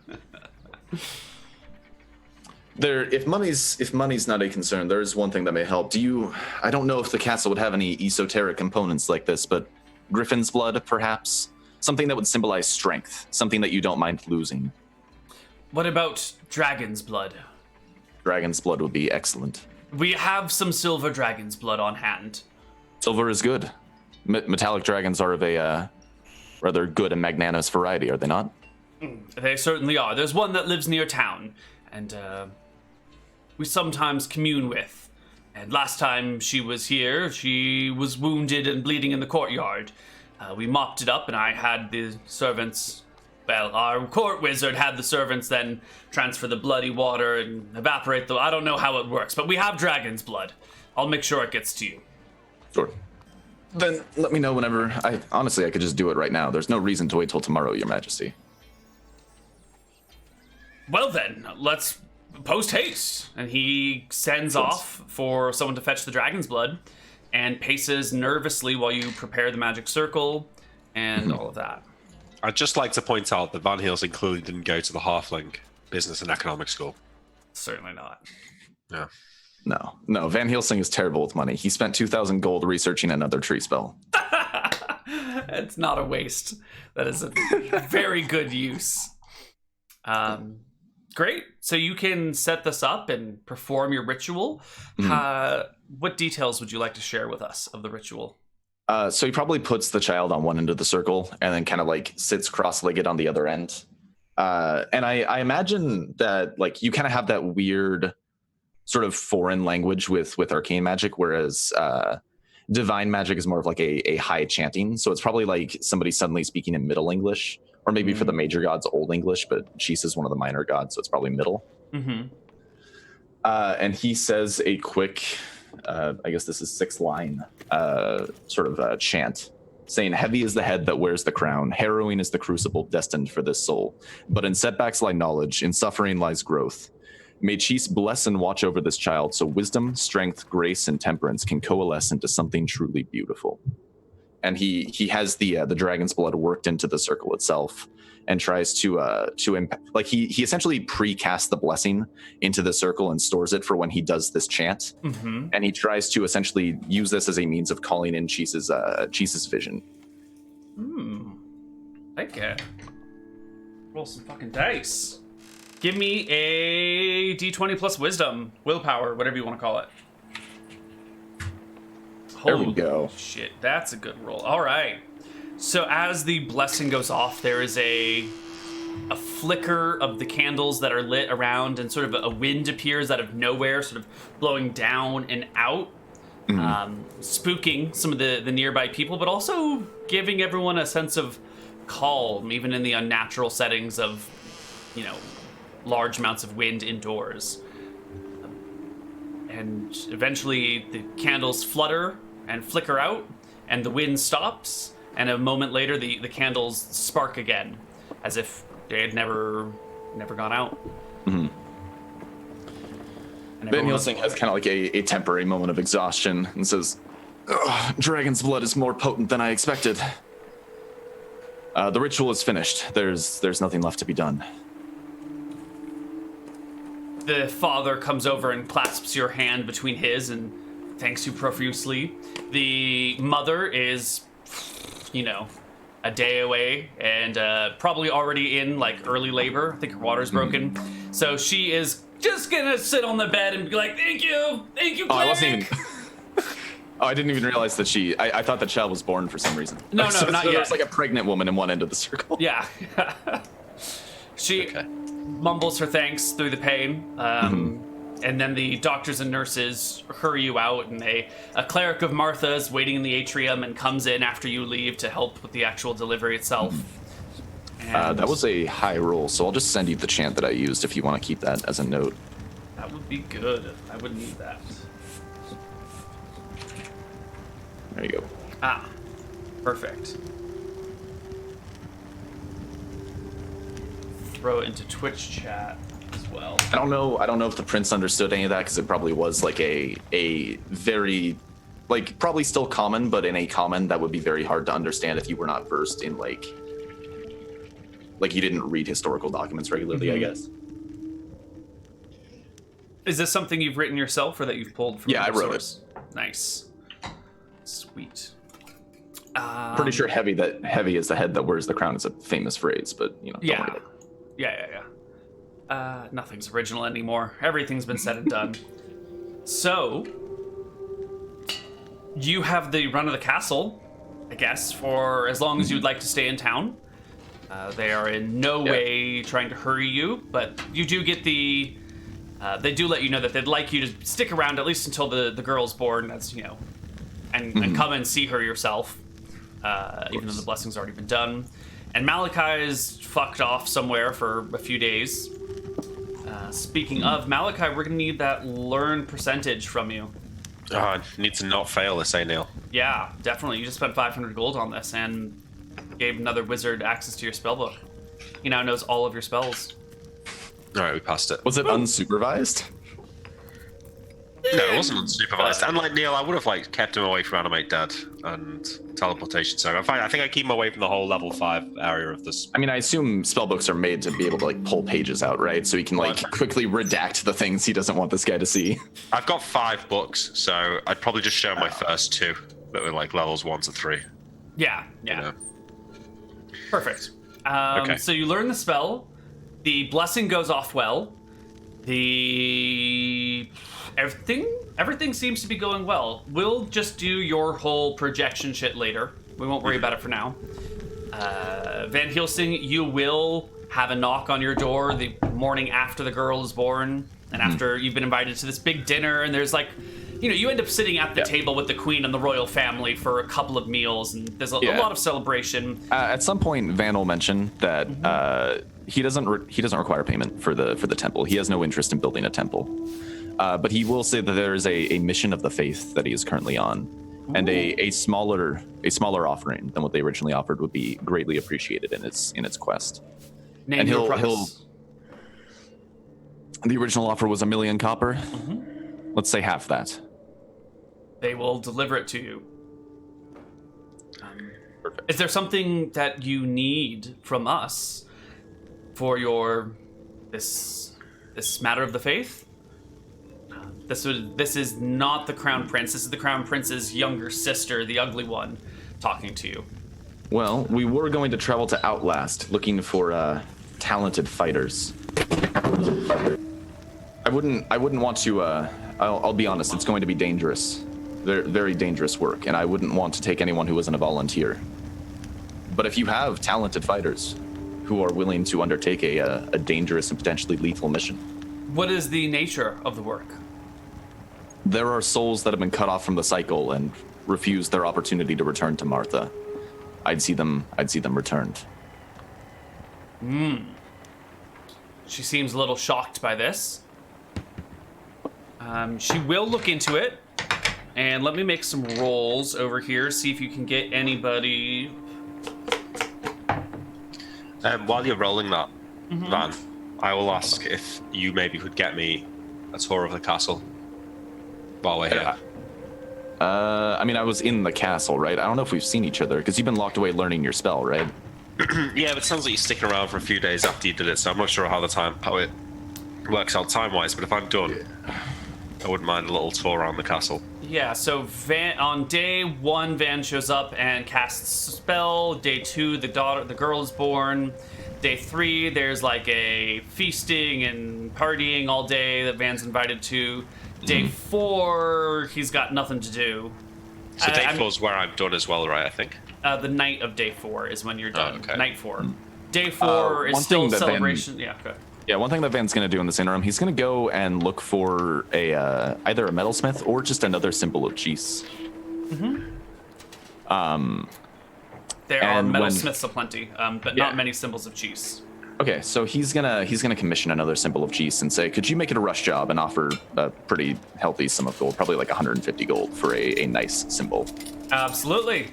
If money's not a concern, there is one thing that may help. I don't know if the castle would have any esoteric components like this, but griffin's blood, perhaps? Something that would symbolize strength, something that you don't mind losing. What about dragon's blood? Dragon's blood would be excellent. We have some silver dragon's blood on hand. Silver is good. Metallic dragons are of a rather good and magnanimous variety, are they not? They certainly are. There's one that lives near town, and we sometimes commune with. And last time she was here, she was wounded and bleeding in the courtyard. We mopped it up, and I had the servants... Well, our court wizard had the servants then transfer the bloody water and evaporate the... I don't know how it works, but we have dragon's blood. I'll make sure it gets to you. Sure. Then let me know whenever. Honestly, I could just do it right now. There's no reason to wait till tomorrow, Your Majesty. Well then, let's post haste. And he sends off for someone to fetch the dragon's blood and paces nervously while you prepare the magic circle and all of that. I'd just like to point out that Van Helsing clearly didn't go to the Halfling Business and Economics School. Certainly not. Yeah. No. Van Helsing is terrible with money. He spent 2,000 gold researching another tree spell. It's not a waste. That is a very good use. Great. So you can set this up and perform your ritual. What details would you like to share with us of the ritual? So he probably puts the child on one end of the circle and then kind of like sits cross-legged on the other end. And I imagine that like you kind of have that weird sort of foreign language with arcane magic, whereas divine magic is more of like a high chanting. So it's probably like somebody suddenly speaking in Middle English, or maybe for the major gods, Old English, but Shees is one of the minor gods, so it's probably Middle. Mm-hmm. And he says a quick, I guess this is 6-line sort of chant, saying, "Heavy is the head that wears the crown. Harrowing is the crucible destined for this soul. But in setbacks lie knowledge, in suffering lies growth. May Cheese bless and watch over this child so wisdom, strength, grace, and temperance can coalesce into something truly beautiful." And he has the dragon's blood worked into the circle itself, and tries to like he essentially precasts the blessing into the circle and stores it for when he does this chant. Mm-hmm. And he tries to essentially use this as a means of calling in Cheese's vision. Like it. Roll some fucking dice. Give me a d20 plus wisdom, willpower, whatever you want to call it. There we Holy go. shit, that's a good roll. All right. So as the blessing goes off, there is a flicker of the candles that are lit around, and sort of a wind appears out of nowhere, sort of blowing down and out, spooking some of the nearby people, but also giving everyone a sense of calm, even in the unnatural settings of, large amounts of wind indoors. And eventually the candles flutter and flicker out, and the wind stops, and a moment later the candles spark again, as if they had never gone out. Mm-hmm. And Van Helsing has kind of like a temporary moment of exhaustion and says, "Dragon's blood is more potent than I expected. The ritual is finished. There's nothing left to be done." The father comes over and clasps your hand between his and thanks you profusely. The mother is, a day away and probably already in like early labor. I think her water's broken. So she is just gonna sit on the bed and be like, thank you, Clinic. I wasn't even... I didn't even realize that I thought the child was born for some reason. No, not yet. There's like a pregnant woman in one end of the circle. Yeah. She mumbles her thanks through the pain. And then the doctors and nurses hurry you out, and a cleric of Martha is waiting in the atrium and comes in after you leave to help with the actual delivery itself. And that was a high roll, so I'll just send you the chant that I used if you want to keep that as a note. That would be good. I would need that. There you go. Perfect. Throw it into Twitch chat as well. I don't know if the prince understood any of that, because it probably was like a very, like, probably still common, but in a common that would be very hard to understand if you were not versed in like you didn't read historical documents regularly, I guess. Is this something you've written yourself or that you've pulled from? Yeah, I wrote source? Nice. Sweet. Pretty sure heavy is the head that wears the crown is a famous phrase, but don't worry about it. Yeah. Nothing's original anymore. Everything's been said and done. So, you have the run of the castle, I guess, for as long as you'd like to stay in town. They are in no way trying to hurry you, but you do get the... they do let you know that they'd like you to stick around at least until the girl's born, that's, and come and see her yourself, even though the blessing's already been done. And Malachi is fucked off somewhere for a few days. Speaking of Malachi, we're going to need that learn percentage from you. Oh, I need to not fail this, Neal? Yeah, definitely. You just spent 500 gold on this and gave another wizard access to your spellbook. He now knows all of your spells. All right, we passed it. Was it unsupervised? No, it wasn't unsupervised. And like Neal, I would have kept him away from Animate Dad and teleportation. So I think I keep him away from the whole level 5 area of this. I mean, I assume spellbooks are made to be able to pull pages out, right? So he can quickly redact the things he doesn't want this guy to see. I've got 5 books, so I'd probably just show my first 2 that were levels 1 to 3. Yeah. You know? Perfect. Okay. So you learn the spell. The blessing goes off well. Everything seems to be going well. We'll just do your whole projection shit later. We won't worry about it for now. Van Helsing, you will have a knock on your door the morning after the girl is born, and after you've been invited to this big dinner, and there's like, you end up sitting at the table with the queen and the royal family for a couple of meals, and there's a lot of celebration. At some point, Van will mention that he doesn't require payment for the temple. He has no interest in building a temple, but he will say that there is a mission of the faith that he is currently on, and a smaller offering than what they originally offered would be greatly appreciated in its quest. Name and your price. The original offer was 1 million copper. Let's say half that. They will deliver it to you. Perfect. Is there something that you need from us for this matter of the faith? This is not the Crown Prince. This is the Crown Prince's younger sister, the ugly one, talking to you. Well, we were going to travel to Outlast, looking for talented fighters. I wouldn't want to. I'll be honest. It's going to be dangerous. Very dangerous work, and I wouldn't want to take anyone who isn't a volunteer. But if you have talented fighters who are willing to undertake a dangerous and potentially lethal mission, what is the nature of the work? There are souls that have been cut off from the cycle and refused their opportunity to return to Martha. I'd see them returned. She seems a little shocked by this. She will look into it, and let me make some rolls over here, see if you can get anybody. While you're rolling that, Van, I will ask if you maybe could get me a tour of the castle while we're here. I mean, I was in the castle, right? I don't know if we've seen each other, because you've been locked away learning your spell, right? Yeah, but it sounds like you're sticking around for a few days after you did it, so I'm not sure how it works out time-wise, but if I'm done, I wouldn't mind a little tour around the castle. Yeah, so on day 1, Van shows up and casts a spell. Day 2, the girl is born. Day 3, there's like a feasting and partying all day that Van's invited to. Day 4, he's got nothing to do. So day 4 is where I'm done as well, right, I think? The night of day 4 is when you're done. Oh, okay. Night 4. Day 4 is still celebration. Yeah, go ahead. Yeah, one thing that Van's going to do in this interim, he's going to go and look for either a metalsmith or just another symbol of cheese. There are metalsmiths aplenty, but not many symbols of cheese. Okay, so he's gonna commission another symbol of cheese and say, could you make it a rush job and offer a pretty healthy sum of gold, probably like 150 gold for a nice symbol. Absolutely.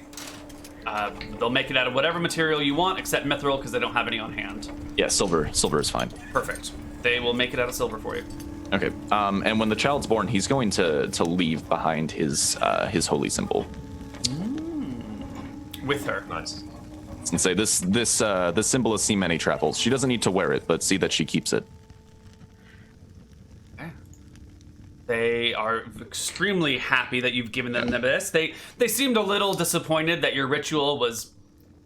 They'll make it out of whatever material you want, except mithril, because they don't have any on hand. Yeah, silver is fine. Perfect. They will make it out of silver for you. Okay. And when the child's born, he's going to leave behind his holy symbol. With her. Nice. And say this symbol has seen many travels. She doesn't need to wear it, but see that she keeps it. They are extremely happy that you've given them this. They seemed a little disappointed that your ritual was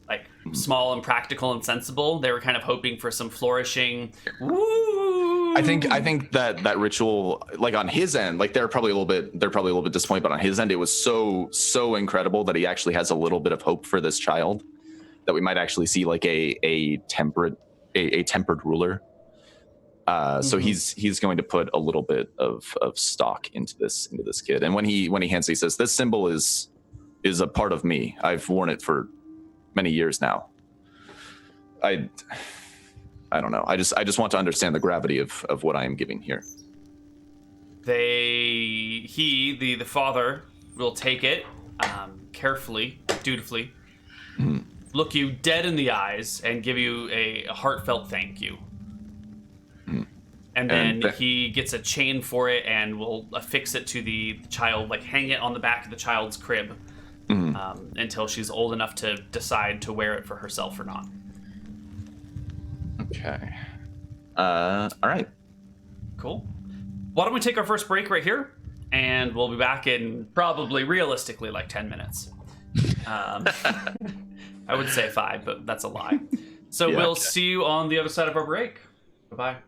like small and practical and sensible. They were kind of hoping for some flourishing. Woo! I think that ritual, like on his end, like they're probably a little bit disappointed, but on his end, it was so incredible that he actually has a little bit of hope for this child, that we might actually see like a tempered ruler. So he's going to put a little bit of stock into this kid. And when he hands it, he says, "This symbol is a part of me. I've worn it for many years now. I don't know. I just want to understand the gravity of what I am giving here." The father will take it carefully, dutifully, look you dead in the eyes, and give you a heartfelt thank you. And then he gets a chain for it and will affix it to the child, like hang it on the back of the child's crib until she's old enough to decide to wear it for herself or not. Okay. All right. Cool. Why don't we take our first break right here? And we'll be back in probably realistically like 10 minutes. I would say 5, but that's a lie. So we'll see you on the other side of our break. Bye-bye.